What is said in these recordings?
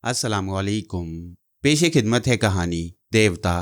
अस्सलामुअलैकुम। पेशे खिदमत है कहानी देवता,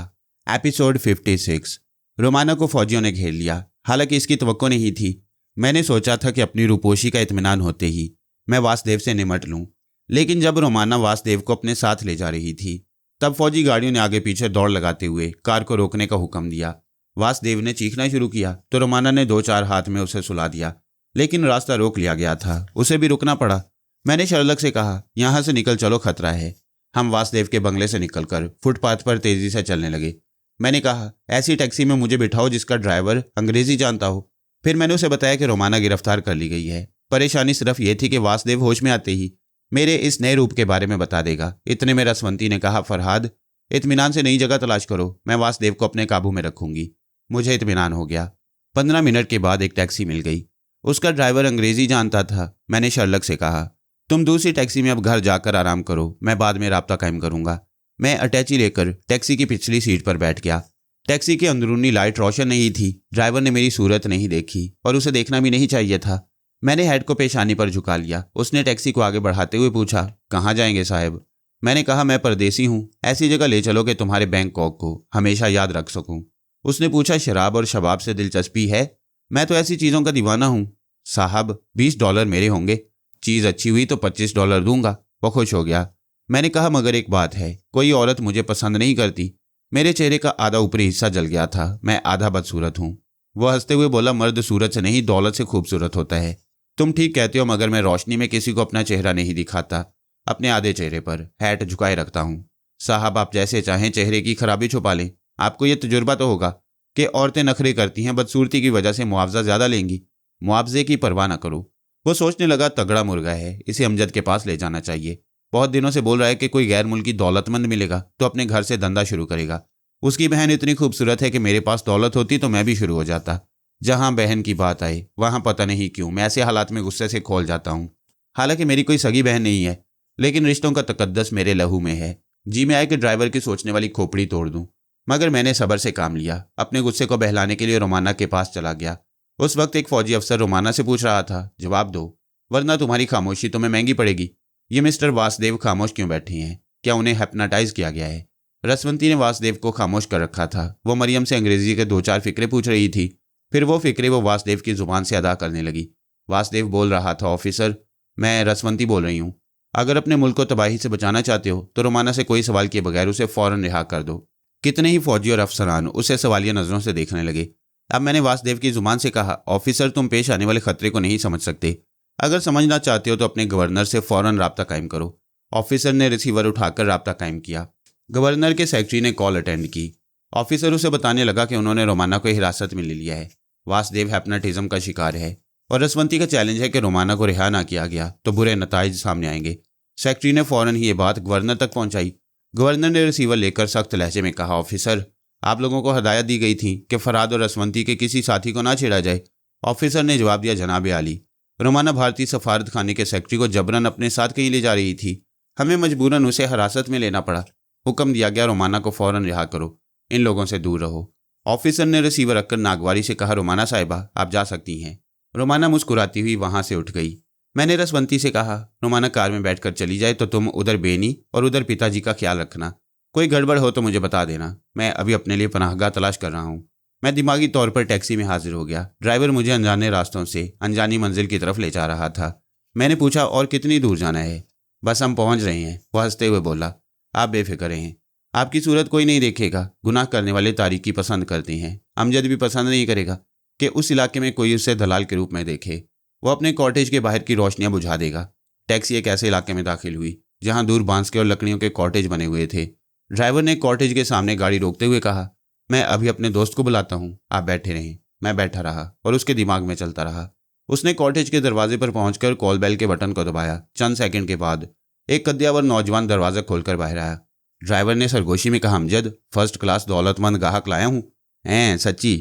एपिसोड 56। रोमाना को फौजियों ने घेर लिया। हालांकि इसकी तवक्को नहीं थी। मैंने सोचा था कि अपनी रूपोशी का इत्मीनान होते ही मैं वासुदेव से निमट लूं, लेकिन जब रोमाना वासुदेव को अपने साथ ले जा रही थी तब फौजी गाड़ियों ने आगे पीछे दौड़ लगाते हुए कार को रोकने का हुक्म दिया। वासुदेव ने चीखना शुरू किया तो रोमाना ने 2-4 हाथ में उसे सुला दिया, लेकिन रास्ता रोक लिया गया था। उसे भी रुकना पड़ा। मैंने शर्लक से कहा, यहाँ से निकल चलो, खतरा है। हम वासुदेव के बंगले से निकलकर फुटपाथ पर तेजी से चलने लगे। मैंने कहा, ऐसी टैक्सी में मुझे बिठाओ जिसका ड्राइवर अंग्रेजी जानता हो। फिर मैंने उसे बताया कि रोमाना गिरफ्तार कर ली गई है। परेशानी सिर्फ ये थी कि वासुदेव होश में आते ही मेरे इस नए रूप के बारे में बता देगा। इतने में रसवंती ने कहा, फरहाद, इत्मीनान से नई जगह तलाश करो, मैं वासुदेव को अपने काबू में रखूंगी। मुझे इत्मीनान हो गया। 15 मिनट के बाद एक टैक्सी मिल गई। उसका ड्राइवर अंग्रेजी जानता था। मैंने शर्लक से कहा, तुम दूसरी टैक्सी में अब घर जाकर आराम करो, मैं बाद में राब्ता कायम करूंगा। मैं अटैची लेकर टैक्सी की पिछली सीट पर बैठ गया। टैक्सी की अंदरूनी लाइट रोशन नहीं थी। ड्राइवर ने मेरी सूरत नहीं देखी और उसे देखना भी नहीं चाहिए था। मैंने हेड को पेशानी पर झुका लिया। उसने टैक्सी को आगे बढ़ाते हुए पूछा, कहाँ जाएंगे साहब? मैंने कहा, मैं परदेसी हूँ, ऐसी जगह ले चलो कि तुम्हारे बैंकॉक को हमेशा याद रख सकूँ। उसने पूछा, शराब और शबाब से दिलचस्पी है? मैं तो ऐसी चीज़ों का दीवाना हूँ साहब। $20 मेरे होंगे। चीज़ अच्छी हुई तो $25 दूंगा। वो खुश हो गया। मैंने कहा, मगर एक बात है, कोई औरत मुझे पसंद नहीं करती। मेरे चेहरे का आधा ऊपरी हिस्सा जल गया था। मैं आधा बदसूरत हूँ। वह हंसते हुए बोला, मर्द सूरत से नहीं दौलत से खूबसूरत होता है। तुम ठीक कहते हो, मगर मैं रोशनी में किसी को अपना चेहरा नहीं दिखाता। अपने आधे चेहरे पर हैट झुकाए रखता हूँ। साहब, आप जैसे चाहें चेहरे की खराबी छुपा लें। आपको यह तजुर्बा तो होगा कि औरतें नखरे करती हैं, बदसूरती की वजह से मुआवजा ज़्यादा लेंगी। मुआवजे की परवाह न करो। वो सोचने लगा, तगड़ा मुर्गा है, इसे अमजद के पास ले जाना चाहिए। बहुत दिनों से बोल रहा है कि कोई गैर मुल्की दौलतमंद मिलेगा तो अपने घर से धंधा शुरू करेगा। उसकी बहन इतनी खूबसूरत है कि मेरे पास दौलत होती तो मैं भी शुरू हो जाता। जहाँ बहन की बात आए वहाँ पता नहीं क्यों मैं ऐसे हालात में गुस्से से खोल जाता हूँ। हालांकि मेरी कोई सगी बहन नहीं है, लेकिन रिश्तों का तकद्दस मेरे लहू में है। जी में आए कि ड्राइवर की सोचने वाली खोपड़ी तोड़ दूँ, मगर मैंने सब्र से काम लिया। अपने गुस्से को बहलाने के लिए रोमाना के पास चला गया। उस वक्त एक फौजी अफसर रोमाना से पूछ रहा था, जवाब दो, वरना तुम्हारी खामोशी तुम्हें महंगी पड़ेगी। ये मिस्टर वासुदेव खामोश क्यों बैठे हैं? क्या उन्हें हिप्नोटाइज किया गया है? रसवंती ने वासुदेव को खामोश कर रखा था। वो मरियम से अंग्रेजी के 2-4 फिक्रे पूछ रही थी। फिर वो फिक्रे वो वासुदेव की जुबान से अदा करने लगी। वासुदेव बोल रहा था, ऑफिसर, मैं रसवंती बोल रही हूँ। अगर अपने मुल्क को तबाही से बचाना चाहते हो तो रोमाना से कोई सवाल किए बगैर उसे फौरन रिहा कर दो। कितने ही फौजी और अफसरान उसे सवालिया नजरों से देखने लगे। अब मैंने वासुदेव की जुबान से कहा, ऑफिसर, तुम पेश आने वाले खतरे को नहीं समझ सकते। अगर समझना चाहते हो तो अपने गवर्नर से फौरन राब्ता कायम करो। ऑफिसर ने रिसीवर उठाकर राब्ता कायम किया। गवर्नर के सेक्रेटरी ने कॉल अटेंड की। ऑफिसर उसे बताने लगा कि उन्होंने रोमाना को हिरासत में ले लिया है। वासुदेव हिप्नोटिज्म का शिकार है और रसवंती का चैलेंज है कि रोमाना को रिहा ना किया गया तो बुरे नताइज सामने आएंगे। सेक्रेटरी ने फौरन ही ये बात गवर्नर तक पहुंचाई। गवर्नर ने रिसीवर लेकर सख्त लहजे में कहा, ऑफिसर, आप लोगों को हदायत दी गई थी कि फरहाद और रसवंती के किसी साथी को ना छेड़ा जाए। ऑफिसर ने जवाब दिया, जनाब आली, रोमाना भारतीय सफारत खाने के सेक्रेटरी को जबरन अपने साथ कहीं ले जा रही थी। हमें मजबूरन उसे हिरासत में लेना पड़ा। हुक्म दिया गया, रोमाना को फौरन रिहा करो, इन लोगों से दूर रहो। ऑफिसर ने रिसीवर रखकर नागवारी से कहा, रोमाना साहिबा, आप जा सकती हैं। रोमाना मुस्कुराती हुई वहां से उठ गई। मैंने रसवंती से कहा, रोमाना कार में बैठकर चली जाए तो तुम उधर बेनी और उधर पिताजी का ख्याल रखना। कोई गड़बड़ हो तो मुझे बता देना। मैं अभी अपने लिए पनाहगाह तलाश कर रहा हूँ। मैं दिमागी तौर पर टैक्सी में हाजिर हो गया। ड्राइवर मुझे अनजाने रास्तों से अनजानी मंजिल की तरफ ले जा रहा था। मैंने पूछा, और कितनी दूर जाना है? बस हम पहुंच रहे हैं, वह हंसते हुए बोला। आप बेफिक्र रहें, आपकी सूरत कोई नहीं देखेगा। गुनाह करने वाले तारीकी पसंद करते हैं। अमजद भी पसंद नहीं करेगा कि उस इलाके में कोई उसे दलाल के रूप में देखे। वो अपने कॉटेज के बाहर की रोशनियां बुझा देगा। टैक्सी एक ऐसे इलाके में दाखिल हुई जहां दूर बांस के और लकड़ियों के कॉटेज बने हुए थे। ड्राइवर ने कॉटेज के सामने गाड़ी रोकते हुए कहा, मैं अभी अपने दोस्त को बुलाता हूँ, आप बैठे रहें। मैं बैठा रहा और उसके दिमाग में चलता रहा। उसने कॉटेज के दरवाजे पर पहुंचकर कॉल बेल के बटन को दबाया। चंद सेकंड के बाद एक कद्यावर नौजवान दरवाजा खोलकर बाहर आया। ड्राइवर ने सरगोशी में कहा, अमजद, फर्स्ट क्लास दौलतमंद गाहक लाया हूँ। हैं सच्ची?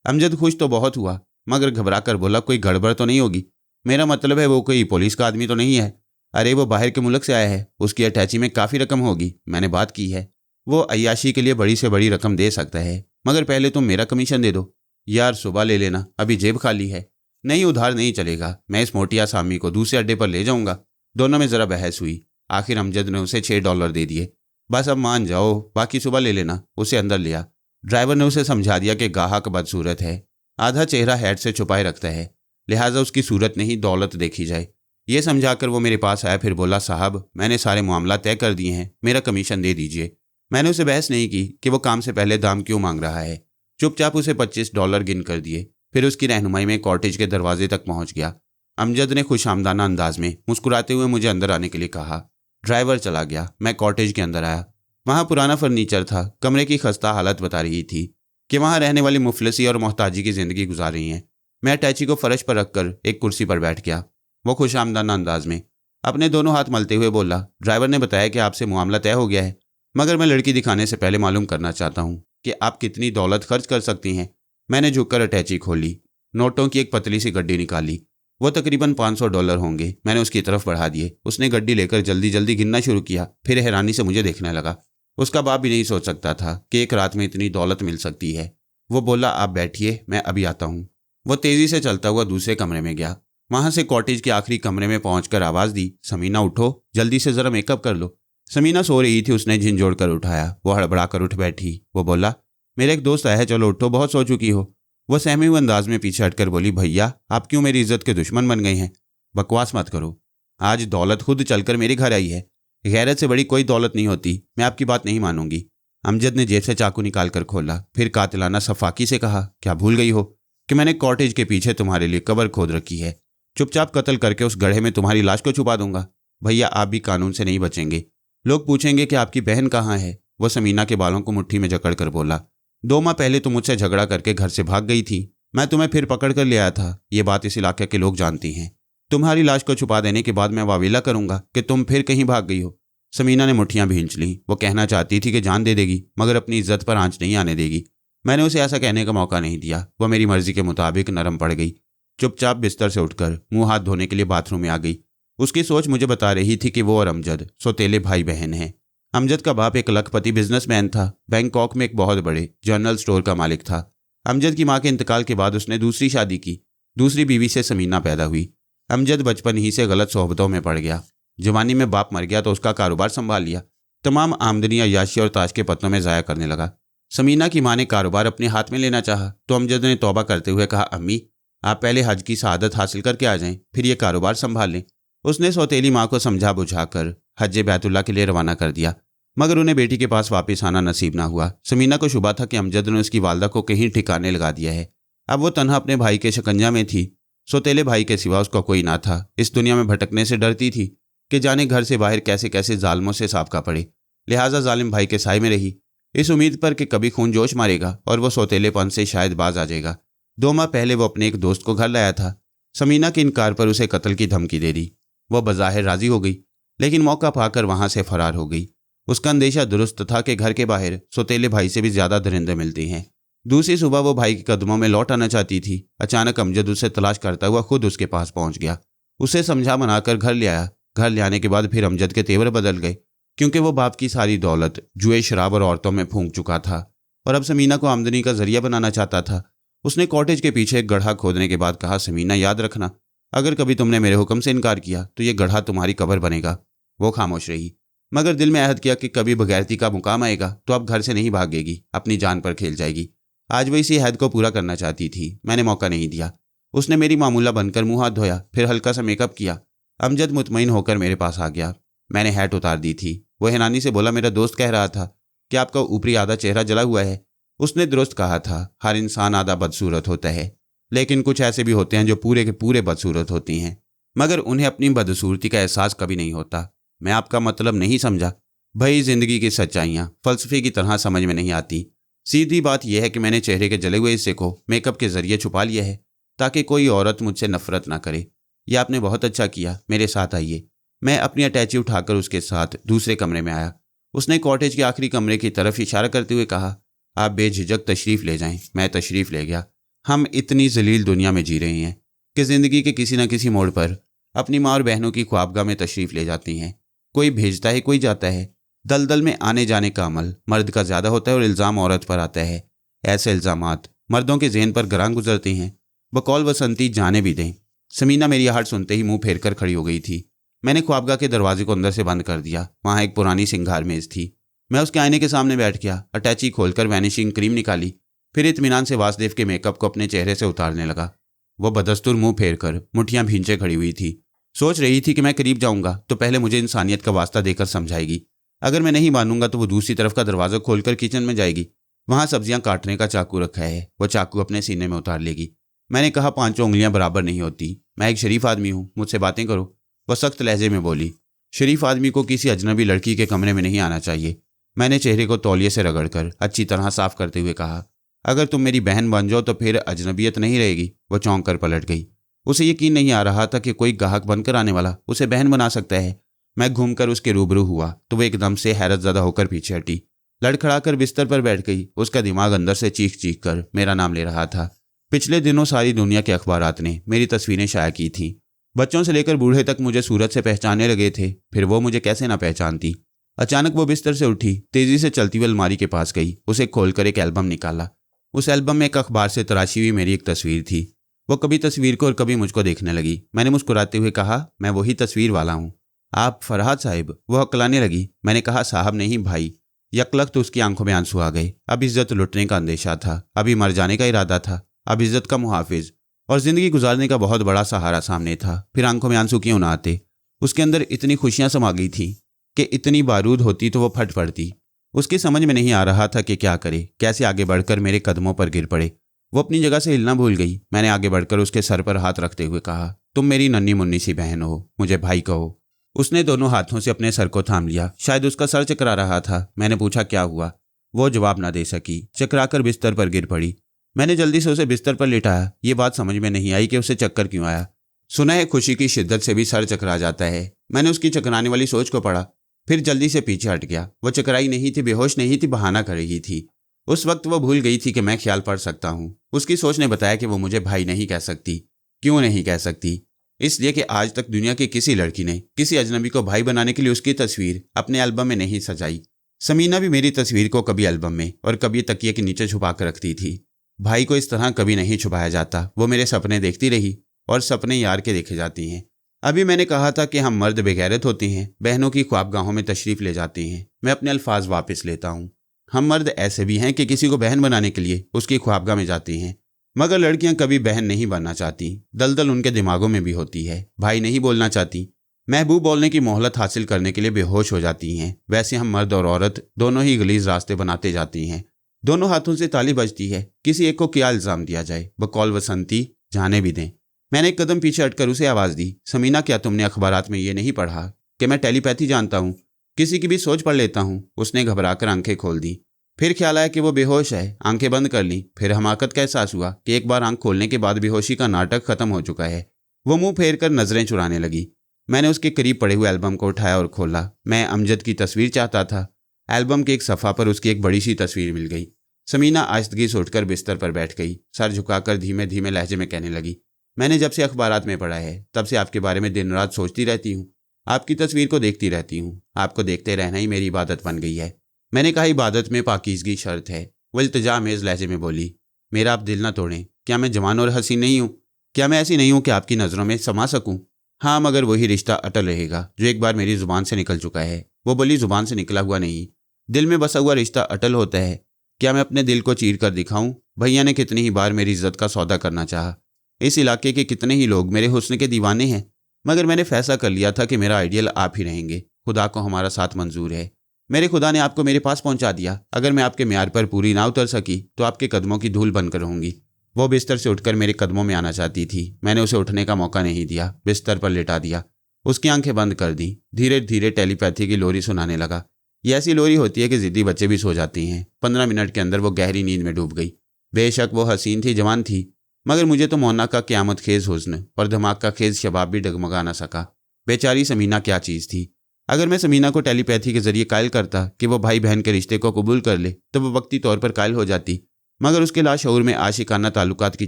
अमजद खुश तो बहुत हुआ, मगर घबरा कर बोला, कोई गड़बड़ तो नहीं होगी? मेरा मतलब है वो कोई पुलिस का आदमी तो नहीं है? अरे वो बाहर के मुल्क से आया है, उसकी अटैची में काफ़ी रकम होगी, मैंने बात की है। वो अय्याशी के लिए बड़ी से बड़ी रकम दे सकता है, मगर पहले तुम मेरा कमीशन दे दो। यार सुबह ले लेना, अभी जेब खाली है। नहीं, उधार नहीं चलेगा, मैं इस मोटी आसामी को दूसरे अड्डे पर ले जाऊंगा। दोनों में ज़रा बहस हुई। आखिर अमजद ने उसे $6 दे दिए। बस अब मान जाओ, बाकी सुबह ले लेना। उसे अंदर लिया। ड्राइवर ने उसे समझा दिया कि गाहक बदसूरत है, आधा चेहरा हैट से छुपाए रखता है, लिहाजा उसकी सूरत नहीं दौलत देखी जाए। ये समझाकर वो मेरे पास आया, फिर बोला, साहब मैंने सारे मामला तय कर दिए हैं, मेरा कमीशन दे दीजिए। मैंने उसे बहस नहीं की कि वो काम से पहले दाम क्यों मांग रहा है। चुपचाप उसे $25 गिन कर दिए। फिर उसकी रहनुमाई में कॉटेज के दरवाजे तक पहुंच गया। अमजद ने खुशामदाना अंदाज में मुस्कुराते हुए मुझे अंदर आने के लिए कहा। ड्राइवर चला गया। मैं कॉटेज के अंदर आया। वहाँ पुराना फर्नीचर था। कमरे की खस्ता हालत बता रही थी कि वहाँ रहने वाली मुफलिसी और मोहताजी की ज़िंदगी गुजार रही हैं। मैं अटैची को फर्श पर रखकर एक कुर्सी पर बैठ गया। वो खुशामदाना अंदाज में अपने दोनों हाथ मलते हुए बोला, ड्राइवर ने बताया कि आपसे मामला तय हो गया है, मगर मैं लड़की दिखाने से पहले मालूम करना चाहता हूँ कि आप कितनी दौलत खर्च कर सकती हैं। मैंने झुककर अटैची खोली, नोटों की एक पतली सी गड्डी निकाली। वो तकरीबन $500 होंगे। मैंने उसकी तरफ बढ़ा दिए। उसने गड्डी लेकर जल्दी जल्दी गिनना शुरू किया, फिर हैरानी से मुझे देखने लगा। उसका बाप भी नहीं सोच सकता था कि एक रात में इतनी दौलत मिल सकती है। वो बोला, आप बैठिए, मैं अभी आता हूँ। वो तेज़ी से चलता हुआ दूसरे कमरे में गया। वहाँ से कॉटेज के आखिरी कमरे में पहुँचकर आवाज़ दी, समीना उठो, जल्दी से ज़रा मेकअप कर लो। समीना सो रही थी। उसने झिंझोड़ कर उठाया। वो हड़बड़ा कर उठ बैठी। वो बोला, मेरा एक दोस्त आया है, चलो उठो, बहुत सो चुकी हो। वो सहमे हुए अंदाज में पीछे हटकर बोली, भैया आप क्यों मेरी इज्जत के दुश्मन बन गए हैं? बकवास मत करो। आज दौलत खुद चलकर मेरे घर आई है। गैरत से बड़ी कोई दौलत नहीं होती। मैं आपकी बात नहीं मानूंगी। अमजद ने जेब से चाकू निकाल कर खोला, फिर कातिलाना सफाकी से कहा, क्या भूल गई हो कि मैंने कॉटेज के पीछे तुम्हारे लिए कब्र खोद रखी है? चुपचाप कत्ल करके उस गड्ढे में तुम्हारी लाश को छुपा दूंगा। भैया आप भी कानून से नहीं बचेंगे। लोग पूछेंगे कि आपकी बहन कहाँ है। वो समीना के बालों को मुट्ठी में जकड़ कर बोला, 2 माह पहले तुम मुझसे झगड़ा करके घर से भाग गई थी। मैं तुम्हें फिर पकड़ कर ले आया था। ये बात इस इलाके के लोग जानती हैं। तुम्हारी लाश को छुपा देने के बाद मैं वावेला करूंगा कि तुम फिर कहीं भाग गई हो। समीना ने मुट्ठियां भींच लीं। वो कहना चाहती थी कि जान दे देगी, मगर अपनी इज्जत पर आंच नहीं आने देगी। मैंने उसे ऐसा कहने का मौका नहीं दिया। वह मेरी मर्जी के मुताबिक नरम पड़ गई। चुपचाप बिस्तर से उठकर मुंह हाथ धोने के लिए बाथरूम में आ गई। उसकी सोच मुझे बता रही थी कि वो और अमजद सौतेले भाई बहन हैं। अमजद का बाप एक लखपति बिजनेसमैन था। बैंकॉक में एक बहुत बड़े जनरल स्टोर का मालिक था। अमजद की मां के इंतकाल के बाद उसने दूसरी शादी की। दूसरी बीवी से समीना पैदा हुई। अमजद बचपन ही से गलत सोहबतों में पड़ गया। जवानी में बाप मर गया तो उसका कारोबार संभाल लिया। तमाम आमदनी अय्याशी और ताश के पत्तों में ज़ाया करने लगा। समीना की मां ने कारोबार अपने हाथ में लेना चाहा तो अमजद ने तौबा करते हुए कहा, अम्मी आप पहले हज की शहादत हासिल करके आ जाएं, फिर ये कारोबार संभाल लें। उसने सौतेली माँ को समझा बुझाकर हज बैतुल्ला के लिए रवाना कर दिया, मगर उन्हें बेटी के पास वापस आना नसीब ना हुआ। समीना को शुबा था कि अमजद ने उसकी वालदा को कहीं ठिकाने लगा दिया है। अब वो तन्हा अपने भाई के शिकंजा में थी। सौतेले भाई के सिवा उसका कोई ना था। इस दुनिया में भटकने से डरती थी कि जाने घर से बाहर कैसे कैसे जालिमों से साबका पड़े। लिहाजा जालिम भाई के साए में रही, इस उम्मीद पर कि कभी खून जोश मारेगा और वो सौतेलेपन से शायद बाज आ जाएगा। 2 माह पहले वो अपने एक दोस्त को घर लाया था। समीना के इनकार पर उसे कत्ल की धमकी दे दी। वह बज़ाहिर राजी हो गई, लेकिन मौका पाकर वहां से फरार हो गई। उसका अंदेशा दुरुस्त था कि घर के बाहर सौतेले भाई से भी ज्यादा दरिंदे मिलते हैं। दूसरी सुबह वो भाई के कदमों में लौट आना चाहती थी। अचानक अमजद उसे तलाश करता हुआ खुद उसके पास पहुंच गया। उसे समझा मनाकर घर ले आया। घर ले आने के बाद फिर अमजद के तेवर बदल गए, क्योंकि वो बाप की सारी दौलत जुए, शराब और औरतों में फूंक चुका था और अब समीना को आमदनी का जरिया बनाना चाहता था। उसने कॉटेज के पीछे एक गड्ढा खोदने के बाद कहा, समीना याद रखना, अगर कभी तुमने मेरे हुक्म से इनकार किया तो ये गड्ढा तुम्हारी कब्र बनेगा। वो खामोश रही, मगर दिल में अहद किया कि कभी बगैरती का मुकाम आएगा तो अब घर से नहीं भागेगी, अपनी जान पर खेल जाएगी। आज वह इसी अहद को पूरा करना चाहती थी। मैंने मौका नहीं दिया। उसने मेरी मामूला बनकर मुंह हाथ धोया, फिर हल्का सा मेकअप किया। अमजद मुतमईन होकर मेरे पास आ गया। मैंने हैट उतार दी थी। वह हैरानी से बोला, मेरा दोस्त कह रहा था कि आपका ऊपरी आधा चेहरा जला हुआ है। उसने दुरुस्त कहा था, हर इंसान आधा बदसूरत होता है, लेकिन कुछ ऐसे भी होते हैं जो पूरे के पूरे बदसूरत होती हैं, मगर उन्हें अपनी बदसूरती का एहसास कभी नहीं होता। मैं आपका मतलब नहीं समझा। भाई जिंदगी की सच्चाइयाँ फलसफे की तरह समझ में नहीं आती। सीधी बात यह है कि मैंने चेहरे के जले हुए हिस्से को मेकअप के जरिए छुपा लिया है ताकि कोई औरत मुझसे नफरत ना करे। यह आपने बहुत अच्छा किया, मेरे साथ आइए। मैं अपनी अटैची उठाकर उसके साथ दूसरे कमरे में आया। उसने कॉटेज के आखिरी कमरे की तरफ इशारा करते हुए कहा, आप बेझिझक तशरीफ़ ले जाएं। मैं तशरीफ़ ले गया। हम इतनी जलील दुनिया में जी रहे हैं कि ज़िंदगी के किसी न किसी मोड़ पर अपनी माँ और बहनों की ख्वाबगाह में तशरीफ़ ले जाती हैं। कोई भेजता है, कोई जाता है। दलदल में आने जाने का अमल मर्द का ज़्यादा होता है और इल्ज़ाम औरत पर आता है। ऐसे इल्ज़ामात मर्दों के ज़हन पर गरां गुजरते हैं, बकौल वसंती जाने भी दें। समीना मेरी आहट सुनते ही मुंह फेर कर खड़ी हो गई थी। मैंने ख्वाबगाह के दरवाजे को अंदर से बंद कर दिया। वहाँ एक पुरानी सिंगार मेज थी। मैं उसके आईने के सामने बैठ गया, अटैची खोलकर वैनिशिंग क्रीम निकाली, फिर इत्मीनान से वासुदेव के मेकअप को अपने चेहरे से उतारने लगा। वो बदस्तूर मुंह फेर कर मुठ्ठियां भींचे खड़ी हुई थी। सोच रही थी कि मैं करीब जाऊंगा तो पहले मुझे इंसानियत का वास्ता देकर समझाएगी। अगर मैं नहीं मानूंगा तो वो दूसरी तरफ का दरवाजा खोलकर किचन में जाएगी। वहां सब्जियां काटने का चाकू रखा है, वो चाकू अपने सीने में उतार लेगी। मैंने कहा 5 उंगलियां बराबर नहीं होती, मैं एक शरीफ आदमी हूँ, मुझसे बातें करो। वह सख्त लहजे में बोली, शरीफ आदमी को किसी अजनबी लड़की के कमरे में नहीं आना चाहिए। मैंने चेहरे को तौलिए से रगड़कर अच्छी तरह साफ करते हुए कहा, अगर तुम मेरी बहन बन जाओ तो फिर अजनबियत नहीं रहेगी। वो चौंक कर पलट गई। उसे यकीन नहीं आ रहा था कि कोई ग्राहक बनकर आने वाला उसे बहन बना सकता है। मैं घूमकर उसके रूबरू हुआ तो वो एकदम से हैरतज़दा होकर पीछे हटी, लड़खड़ाकर बिस्तर पर बैठ गई। उसका दिमाग अंदर से चीख चीख कर मेरा नाम ले रहा था। पिछले दिनों सारी दुनिया के अखबारात ने मेरी तस्वीरें शाया की थीं। बच्चों से लेकर बूढ़े तक मुझे सूरत से पहचानने लगे थे, फिर वो मुझे कैसे ना पहचानती। अचानक वो बिस्तर से उठी, तेजी से चलती हुई अलमारी के पास गई, उसे खोलकर एक एल्बम निकाला। उस एल्बम में एक अखबार से तराशी हुई मेरी एक तस्वीर थी। वो कभी तस्वीर को और कभी मुझको देखने लगी। मैंने मुस्कुराते हुए कहा, मैं वही तस्वीर वाला हूँ। आप फरहाद साहिब? वो हकलाने लगी। मैंने कहा, साहब नहीं भाई। यकलख्त उसकी आंखों में आंसू आ गए। अब इज्जत लुटने का अंदेशा था, अभी मर जाने का इरादा था, अब इज्जत का मुहाफिज और जिंदगी गुजारने का बहुत बड़ा सहारा सामने था। फिर आंखों में आंसू क्यों ना आते? उसके अंदर इतनी खुशियां समा गई थी कि इतनी बारूद होती तो वो फट पड़ती। उसकी समझ में नहीं आ रहा था कि क्या करे, कैसे आगे बढ़कर मेरे कदमों पर गिर पड़े। वो अपनी जगह से हिलना भूल गई। मैंने आगे बढ़कर उसके सर पर हाथ रखते हुए कहा, तुम मेरी नन्ही मुन्नी सी बहन हो, मुझे भाई कहो। उसने दोनों हाथों से अपने सर को थाम लिया। शायद उसका सर चकरा रहा था। मैंने पूछा, क्या हुआ? वो जवाब ना दे सकी, चकराकर बिस्तर पर गिर पड़ी। मैंने जल्दी से उसे बिस्तर पर लिटाया। ये बात समझ में नहीं आई कि उसे चक्कर क्यों आया। सुना है खुशी की शिद्दत से भी सर चकरा जाता है। मैंने उसकी चकराने वाली सोच को पढ़ा, फिर जल्दी से पीछे हट गया। वो चकराई नहीं थी, बेहोश नहीं थी, बहाना कर रही थी। उस वक्त वो भूल गई थी कि मैं ख्याल पढ़ सकता हूँ। उसकी सोच ने बताया कि वो मुझे भाई नहीं कह सकती। क्यों नहीं कह सकती? इसलिए कि आज तक दुनिया की किसी लड़की ने किसी अजनबी को भाई बनाने के लिए उसकी तस्वीर अपने एल्बम में नहीं सजाई। समीना भी मेरी तस्वीर को कभी एल्बम में और कभी तकिए के नीचे छुपा कर रखती थी। भाई को इस तरह कभी नहीं छुपाया जाता। वो मेरे सपने देखती रही और सपने यार के देखे जाती हैं। अभी मैंने कहा था कि हम मर्द बेगैरत होते हैं, बहनों की ख्वाबगाहों में तशरीफ़ ले जाते हैं। मैं अपने अल्फाज वापस लेता हूँ। हम मर्द ऐसे भी हैं कि किसी को बहन बनाने के लिए उसकी ख्वाबगाह में जाते हैं, मगर लड़कियां कभी बहन नहीं बनना चाहती। दलदल उनके दिमागों में भी होती है। भाई नहीं बोलना चाहती, महबूब बोलने की मोहलत हासिल करने के लिए बेहोश हो जाती हैं। वैसे हम मर्द और औरत दोनों ही गलीज रास्ते बनाते जाती हैं। दोनों हाथों से ताली बजती है। किसी एक को क्या इल्ज़ाम दिया जाए? बकौल वसंती जाने भी दें। मैंने एक कदम पीछे हटकर उसे आवाज़ दी, समीना, क्या तुमने अखबारात में ये नहीं पढ़ा कि मैं टेलीपैथी जानता हूँ, किसी की भी सोच पढ़ लेता हूँ? उसने घबराकर आंखें खोल दी। फिर ख्याल आया कि वो बेहोश है। आंखें बंद कर ली। फिर हमाकत का एहसास हुआ कि एक बार आंख खोलने के बाद बेहोशी का नाटक खत्म हो चुका है। वो मुंह फेर कर नजरें चुराने लगी। मैंने उसके करीब पड़े हुए एल्बम को उठाया और खोला। मैं अमजद की तस्वीर चाहता था। एल्बम के एक सफ़ा पर उसकी एक बड़ी सी तस्वीर मिल गई। समीना आहिस्तगी से उठकर बिस्तर पर बैठ गई। सर झुकाकर धीमे धीमे लहजे में कहने लगी, मैंने जब से अखबारात में पढ़ा है तब से आपके बारे में दिन रात सोचती रहती हूँ। आपकी तस्वीर को देखती रहती हूँ। आपको देखते रहना ही मेरी इबादत बन गई है। मैंने कहा, इबादत में पाकीज़गी शर्त है। वह इल्तिजा अमेज़ लहजे में बोली, मेरा आप दिल ना तोड़ें। क्या मैं जवान और हसीन नहीं हूँ? क्या मैं ऐसी नहीं हूँ कि आपकी नज़रों में समा सकूँ? हाँ, मगर वही रिश्ता अटल रहेगा जो एक बार मेरी ज़ुबान से निकल चुका है। वो बोली, ज़ुबान से निकला हुआ नहीं, दिल में बसा हुआ रिश्ता अटल होता है। क्या मैं अपने दिल को चीर कर दिखाऊं? भैया ने कितनी ही बार मेरी इज्जत का सौदा करना चाहा। इस इलाके के कितने ही लोग मेरे हुस्न के दीवाने हैं, मगर मैंने फैसला कर लिया था कि मेरा आइडियल आप ही रहेंगे। खुदा को हमारा साथ मंजूर है। मेरे खुदा ने आपको मेरे पास पहुंचा दिया। अगर मैं आपके म्यार पर पूरी ना उतर सकी तो आपके कदमों की धूल बनकर रहूंगी। वो बिस्तर से उठकर मेरे कदमों में आना चाहती थी। मैंने उसे उठने का मौका नहीं दिया, बिस्तर पर लिटा दिया। उसकी आंखें बंद कर दी। धीरे धीरे टेलीपैथी की लोरी सुनाने लगा। ये ऐसी लोरी होती है कि ज़िद्दी बच्चे भी सो जाते हैं। 15 मिनट के अंदर वो गहरी नींद में डूब गई। बेशक वो हसीन थी, जवान थी, मगर मुझे तो मोना का क़यामत खेज हुस्न और धमाक का खेज शबाब भी डगमगा ना सका। बेचारी समीना क्या चीज़ थी। अगर मैं समीना को टेलीपैथी के जरिए कायल करता कि वो भाई बहन के रिश्ते को कबूल कर ले तो वो वक्ती तौर पर कायल हो जाती, मगर उसके लाशऊर में आशिकाना ताल्लुकात की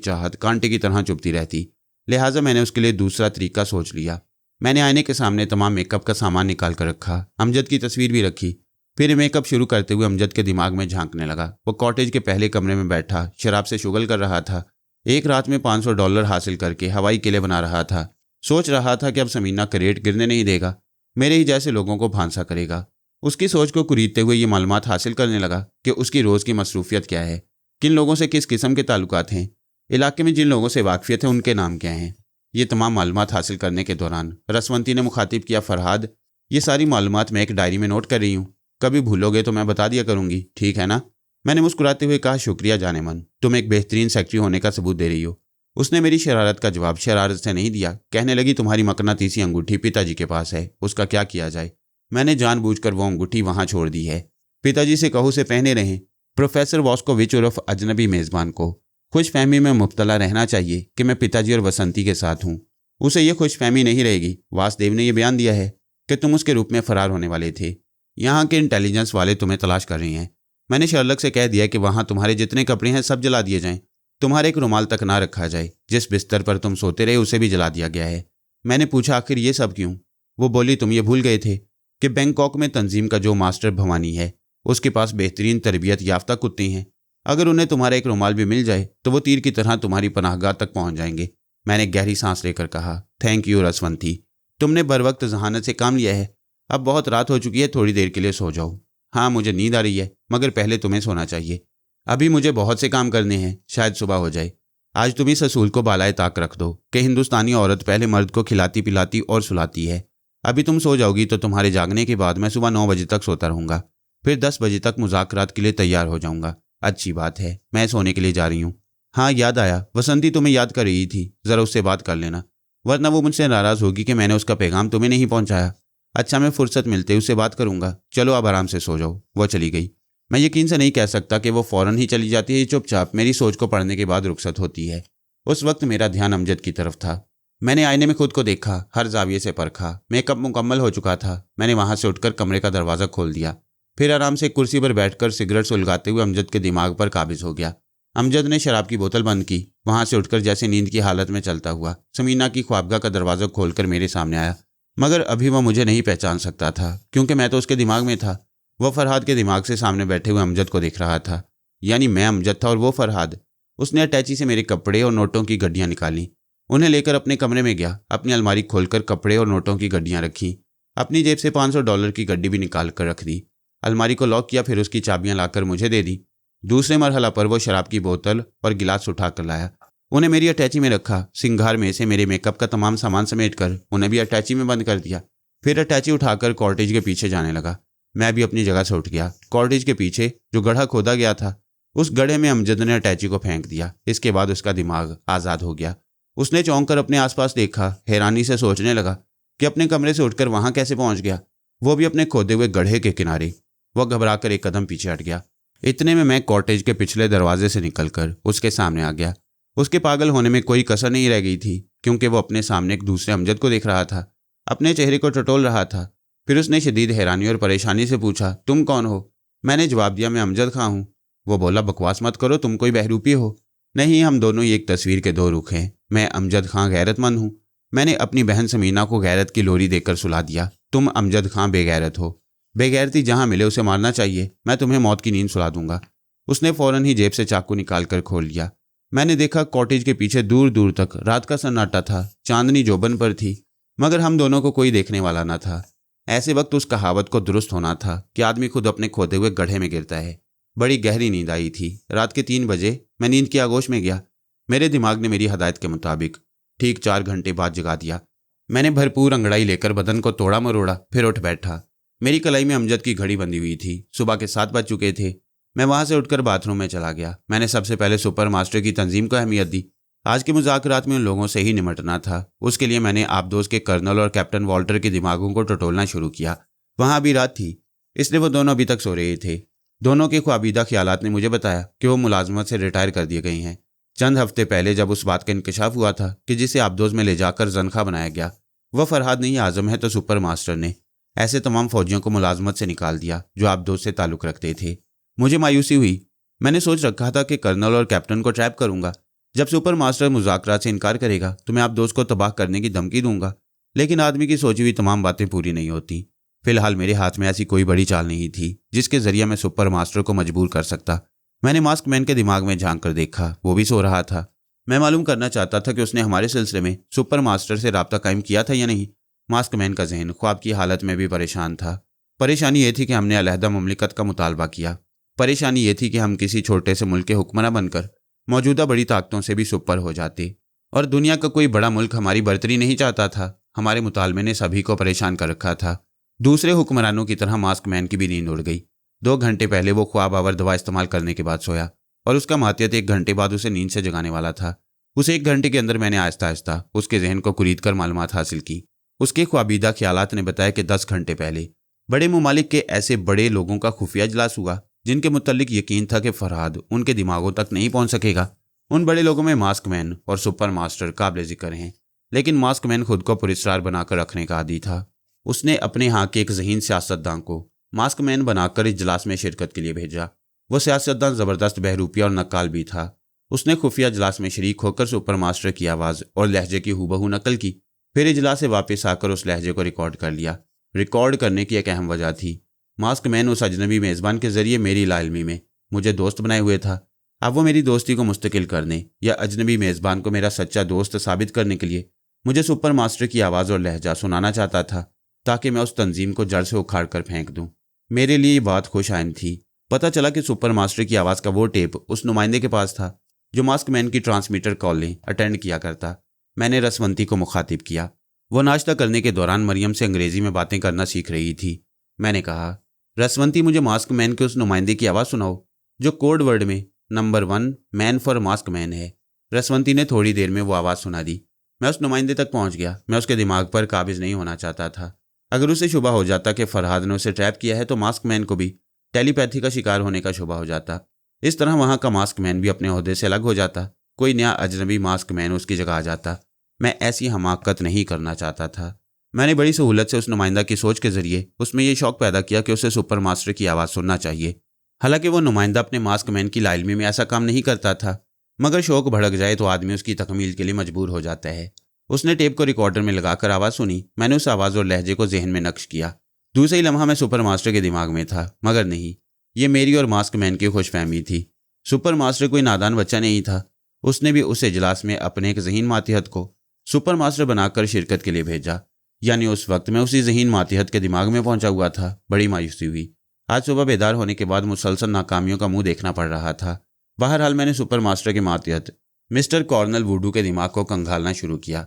चाहत कांटे की तरह चुभती रहती। लिहाजा मैंने उसके लिए दूसरा तरीका सोच लिया। मैंने आईने के सामने तमाम मेकअप का सामान निकाल कर रखा, अमजद की तस्वीर भी रखी। फिर मेकअप शुरू करते हुए अमजद के दिमाग में झांकने लगा। वो कॉटेज के पहले कमरे में बैठा शराब से शुगल कर रहा था। एक रात में $500 हासिल करके हवाई किले बना रहा था। सोच रहा था कि अब समीना करेट गिरने नहीं देगा, मेरे ही जैसे लोगों को भांसा करेगा। उसकी सोच को कुरीदते हुए ये मालूमात हासिल करने लगा कि उसकी रोज़ की मसरूफियत क्या है, किन लोगों से किस किस्म के ताल्लुकात हैं, इलाके में जिन लोगों से वाकफियत है उनके नाम क्या हैं। ये तमाम मालूमात हासिल करने के दौरान रसवंती ने मुखातिब किया, फरहाद, ये सारी मालूमात मैं एक डायरी में नोट कर रही हूँ, कभी भूलोगे तो मैं बता दिया करूँगी, ठीक है ना? मैंने मुस्कुराते हुए कहा, शुक्रिया जाने मन, तुम एक बेहतरीन सेक्रेटरी होने का सबूत दे रही हो। उसने मेरी शरारत का जवाब शरारत से नहीं दिया। कहने लगी, तुम्हारी मकनातीसी अंगूठी पिताजी के पास है, उसका क्या किया जाए? मैंने जानबूझकर वो अंगूठी वहां छोड़ दी है। पिताजी से कहो से पहने रहें। प्रोफेसर वॉस्कोविच उर्फ अजनबी मेज़बान को खुशफहमी में मुब्तला रहना चाहिए कि मैं पिताजी और वसंती के साथ हूँ। उसे यह खुशफहमी नहीं रहेगी। वासुदेव ने यह बयान दिया है कि तुम उसके रूप में फरार होने वाले थे। यहाँ के इंटेलिजेंस वाले तुम्हें तलाश कर रहे हैं। मैंने शर्लक से कह दिया कि वहाँ तुम्हारे जितने कपड़े हैं सब जला दिए जाएं, तुम्हारे एक रुमाल तक ना रखा जाए। जिस बिस्तर पर तुम सोते रहे उसे भी जला दिया गया है। मैंने पूछा, आखिर ये सब क्यों? वो बोली, तुम ये भूल गए थे कि बैंकॉक में तंजीम का जो मास्टर भवानी है उसके पास बेहतरीन तरबियत याफ्ता कुत्ते हैं। अगर उन्हें तुम्हारा एक रुमाल भी मिल जाए तो वो तीर की तरह तुम्हारी पनाहगाह तक पहुंच जाएंगे। मैंने गहरी सांस लेकर कहा, थैंक यू रसवंती, तुमने बर वक्त जहानत से काम लिया है। अब बहुत रात हो चुकी है, थोड़ी देर के लिए सो जाओ। हाँ, मुझे नींद आ रही है, मगर पहले तुम्हें सोना चाहिए। अभी मुझे बहुत से काम करने हैं, शायद सुबह हो जाए। आज तुम इस असूल को बालाए ताक रख दो कि हिंदुस्तानी औरत पहले मर्द को खिलाती पिलाती और सुलाती है। अभी तुम सो जाओगी तो तुम्हारे जागने के बाद मैं सुबह 9 बजे तक सोता रहूँगा, फिर 10 बजे तक मुज़ाकरात के लिए तैयार हो जाऊँगा। अच्छी बात है, मैं सोने के लिए जा रही हूँ। हाँ, याद आया, वसंती तुम्हें याद कर रही थी, ज़रा उससे बात कर लेना, वरना वो मुझसे नाराज़ होगी कि मैंने उसका पैगाम तुम्हें नहीं पहुँचाया। अच्छा, मैं फुर्सत मिलते उससे बात करूँगा। चलो अब आराम से सो जाओ। वो चली गई। मैं यकीन से नहीं कह सकता कि वो फ़ौरन ही चली जाती है, चुपचाप मेरी सोच को पढ़ने के बाद रुखसत होती है। उस वक्त मेरा ध्यान अमजद की तरफ था। मैंने आईने में खुद को देखा, हर जाविये से परखा। मेकअप मुकम्मल हो चुका था। मैंने वहाँ से उठकर कमरे का दरवाज़ा खोल दिया, फिर आराम से कुर्सी पर बैठकर सिगरेट सुलगाते हुए अमजद के दिमाग पर काबिज हो गया। अमजद ने शराब की बोतल बंद की। वहाँ से उठकर जैसे नींद की हालत में चलता हुआ समीना की ख्वाबगाह का दरवाज़ा खोलकर मेरे सामने आया, मगर अभी वह मुझे नहीं पहचान सकता था क्योंकि मैं तो उसके दिमाग में था। वह फरहाद के दिमाग से सामने बैठे हुए अमजद को देख रहा था, यानी मैं अमजद था और वो फरहाद। उसने अटैची से मेरे कपड़े और नोटों की गड्डियाँ निकाली, उन्हें लेकर अपने कमरे में गया। अपनी अलमारी खोलकर कपड़े और नोटों की गड्डियाँ रखी। अपनी जेब से $500 की गड्डी भी निकाल कर रख दी। अलमारी को लॉक किया, फिर उसकी चाबियाँ लाकर मुझे दे दी। दूसरे मरहला पर वो शराब की बोतल और गिलास उठा कर लाया, उन्हें मेरी अटैची में रखा। सिंगार में से मेरे मेकअप का तमाम सामान समेट कर उन्हें भी अटैची में बंद कर दिया। फिर अटैची उठाकर कॉटेज के पीछे जाने लगा। मैं भी अपनी जगह से उठ गया। कॉटेज के पीछे जो गड्ढा खोदा गया था, उस गड्ढे में अमजद ने अटैची को फेंक दिया। इसके बाद उसका दिमाग आज़ाद हो गया। उसने चौंक कर अपने आसपास देखा, हैरानी से सोचने लगा कि अपने कमरे से उठकर वहाँ कैसे पहुँच गया, वो भी अपने खोदे हुए गड्ढे के किनारे। वह घबराकर एक कदम पीछे हट गया। इतने में मैं कॉटेज के पिछले दरवाजे से निकलकर उसके सामने आ गया। उसके पागल होने में कोई कसर नहीं रह गई थी, क्योंकि वो अपने सामने एक दूसरे अमजद को देख रहा था, अपने चेहरे को टटोल रहा था। फिर उसने शदीद हैरानी और परेशानी से पूछा, तुम कौन हो? मैंने जवाब दिया, मैं अमजद खां हूँ। वो बोला, बकवास मत करो, तुम कोई बहरूपी हो। नहीं, हम दोनों ही एक तस्वीर के दो रुख हैं। मैं अमजद खां गैरतमंद हूँ। मैंने अपनी बहन समीना को गैरत की लोरी देकर सुला दिया। तुम अमजद खां बेगैरत हो। बेगैरती जहाँ मिले उसे मारना चाहिए। मैं तुम्हें मौत की नींद सुला दूंगा। उसने फ़ौरन ही जेब से चाकू निकाल कर खोल लिया। मैंने देखा कॉटेज के पीछे दूर दूर तक रात का सन्नाटा था। चांदनी जोबन पर थी, मगर हम दोनों को कोई देखने वाला न था। ऐसे वक्त उस कहावत को दुरुस्त होना था कि आदमी खुद अपने खोदे हुए गड्ढे में गिरता है। बड़ी गहरी नींद आई थी। रात के 3 बजे मैं नींद की आगोश में गया। मेरे दिमाग ने मेरी हदायत के मुताबिक ठीक 4 घंटे बाद जगा दिया। मैंने भरपूर अंगड़ाई लेकर बदन को तोड़ा मरोड़ा, फिर उठ बैठा। मेरी कलाई में अमजद की घड़ी बंधी हुई थी। सुबह के 7 बज चुके थे। मैं वहाँ से उठकर बाथरूम में चला गया। मैंने सबसे पहले सुपर मास्टर की तंजीम को अहमियत दी। आज के मुज़ाकरात में उन लोगों से ही निमटना था। उसके लिए मैंने आबदोज के कर्नल और कैप्टन वॉल्टर के दिमागों को टटोलना शुरू किया। वहाँ अभी रात थी, इसलिए वो दोनों अभी तक सो रहे थे। दोनों के ख्वाबीदा ख्यालात ने मुझे बताया कि वो मुलाजमत से रिटायर कर दिए गए हैं। चंद हफ्ते पहले जब उस बात का इंकशाफ हुआ था कि जिसे आबदोज में ले जाकर जनखा बनाया गया, वह फरहाद नहीं आजम है, तो सुपर मास्टर ने ऐसे तमाम फौजियों को मुलाजमत से निकाल दिया जो आबदोज से ताल्लुक़ रखते थे। मुझे मायूसी हुई। मैंने सोच रखा था कि कर्नल और कैप्टन को ट्रैप करूंगा। जब सुपर मास्टर मुज़ाकरात से इनकार करेगा तो मैं आबदोज को तबाह करने की धमकी दूंगा। लेकिन आदमी की सोची हुई तमाम बातें पूरी नहीं होती। फिलहाल मेरे हाथ में ऐसी कोई बड़ी चाल नहीं थी जिसके जरिए मैं सुपर मास्टर को मजबूर कर सकता। मैंने मास्क मैन के दिमाग में झांक कर देखा, वो भी सो रहा था। मैं मालूम करना चाहता था कि उसने हमारे सिलसिले में सुपर मास्टर से राब्ता कायम किया था या नहीं। मास्कमैन का जहन ख्वाब की हालत में भी परेशान था। परेशानी ये थी कि हमने अलहदा मुमलिकत का मुतालबा किया। परेशानी ये थी कि हम किसी छोटे से मुल्क के हुक्मरान बनकर मौजूदा बड़ी ताकतों से भी सुपर हो जाते, और दुनिया का कोई बड़ा मुल्क हमारी बरतरी नहीं चाहता था। हमारे मुतालबे ने सभी को परेशान कर रखा था। दूसरे हुक्मरानों की तरह मास्कमैन की भी नींद उड़ गई। 2 घंटे पहले वो ख्वाब आवर दवा इस्तेमाल करने के बाद सोया, और उसका मातियत 1 घंटे बाद उसे नींद से जगाने वाला था। उस 1 घंटे के अंदर मैंने आहिस्ता आहिस्ता उसके जहन को कुरीद कर मालूमात हासिल की। उसके ख्वाबीदा ख्यालात ने बताया कि 10 घंटे पहले बड़े मुमालिक के ऐसे बड़े लोगों का खुफिया इजलास हुआ जिनके मुतल्लिक यकीन था कि फरहाद उनके दिमागों तक नहीं पहुंच सकेगा। उन बड़े लोगों में मास्कमैन और सुपर मास्टर काबिल जिक्र हैं, लेकिन मास्कमैन खुद को पुरस्कार बनाकर रखने का आदी था। उसने अपने यहाँ के एक ज़हीन सियासतदान को मास्कमैन बनाकर इजलास में शिरकत के लिए भेजा। वो सियासतदान ज़बरदस्त बहरूपिया और नक्काल भी था। उसने खुफिया इजलास में शरीक होकर सुपर मास्टर की आवाज़ और लहजे की हूबहू नकल की, फिर इजलास से वापस आकर उस लहजे को रिकॉर्ड कर लिया। रिकॉर्ड करने की एक अहम वजह थी, मास्कमैन उस अजनबी मेज़बान के ज़रिए मेरी लाइल्मी में मुझे दोस्त बनाए हुए था। अब वो मेरी दोस्ती को मुस्तकिल करने या अजनबी मेज़बान को मेरा सच्चा दोस्त साबित करने के लिए मुझे सुपर मास्टर की आवाज़ और लहजा सुनाना चाहता था, ताकि मैं उस तंजीम को जड़ से उखाड़ कर फेंक दूँ। मेरे लिए ये बात खुश आइंद थी। पता चला कि सुपर मास्टर की आवाज़ का वो टेप उस नुमाइंदे के पास था जो मास्कमैन की ट्रांसमीटर कॉलें अटेंड किया करता। मैंने रसवंती को मुखातिब किया। वो नाश्ता करने के दौरान मरियम से अंग्रेज़ी में बातें करना सीख रही थी। मैंने कहा, रसवंती, मुझे मास्कमैन के उस नुमाइंदे की आवाज़ सुनाओ जो कोड वर्ड में नंबर 1 मैन फॉर मास्कमैन है। रसवंती ने थोड़ी देर में वो आवाज़ सुना दी। मैं उस नुमाइंदे तक पहुंच गया। मैं उसके दिमाग पर काबिज नहीं होना चाहता था। अगर उसे शुबा हो जाता कि फरहाद ने उसे ट्रैप किया है तो मास्कमैन को भी टेलीपैथी का शिकार होने का शुबा हो जाता। इस तरह वहाँ का मास्कमैन भी अपने ओहदे से अलग हो जाता। कोई नया अजनबी मास्कमैन उसकी जगह आ जाता। मैं ऐसी हमाकत नहीं करना चाहता था। मैंने बड़ी सहूलत से उस नुमाइंदा की सोच के ज़रिए उसमें यह शौक़ पैदा किया कि उसे सुपर मास्टर की आवाज़ सुनना चाहिए। हालांकि वो नुमाइंदा अपने मास्कमैन की लाइल्मी में ऐसा काम नहीं करता था, मगर शौक़ भड़क जाए तो आदमी उसकी तकमील के लिए मजबूर हो जाता है। उसने टेप को रिकॉर्डर में लगाकर आवाज़ सुनी। मैंने उस आवाज़ और लहजे को जहन में नक्श किया। दूसरा ही लम्हा मैं सुपर मास्टर के दिमाग में था, मगर नहीं, ये मेरी और मास्कमैन की खुशफहमी थी। सुपर मास्टर कोई नादान बच्चा नहीं था। उसने भी उस इजलास में अपने एक ज़हीन मातिहत को सुपर मास्टर बनाकर शिरकत के लिए भेजा। यानी उस वक्त मैं उसी ज़हीन मातिहत के दिमाग में पहुंचा हुआ था। बड़ी मायूसी हुई। आज सुबह बेदार होने के बाद मुसलसल नाकामियों का मुंह देखना पड़ रहा था। बहरहाल मैंने सुपर मास्टर के मातिहत मिस्टर कॉर्नल वुडू के दिमाग को कंघालना शुरू किया।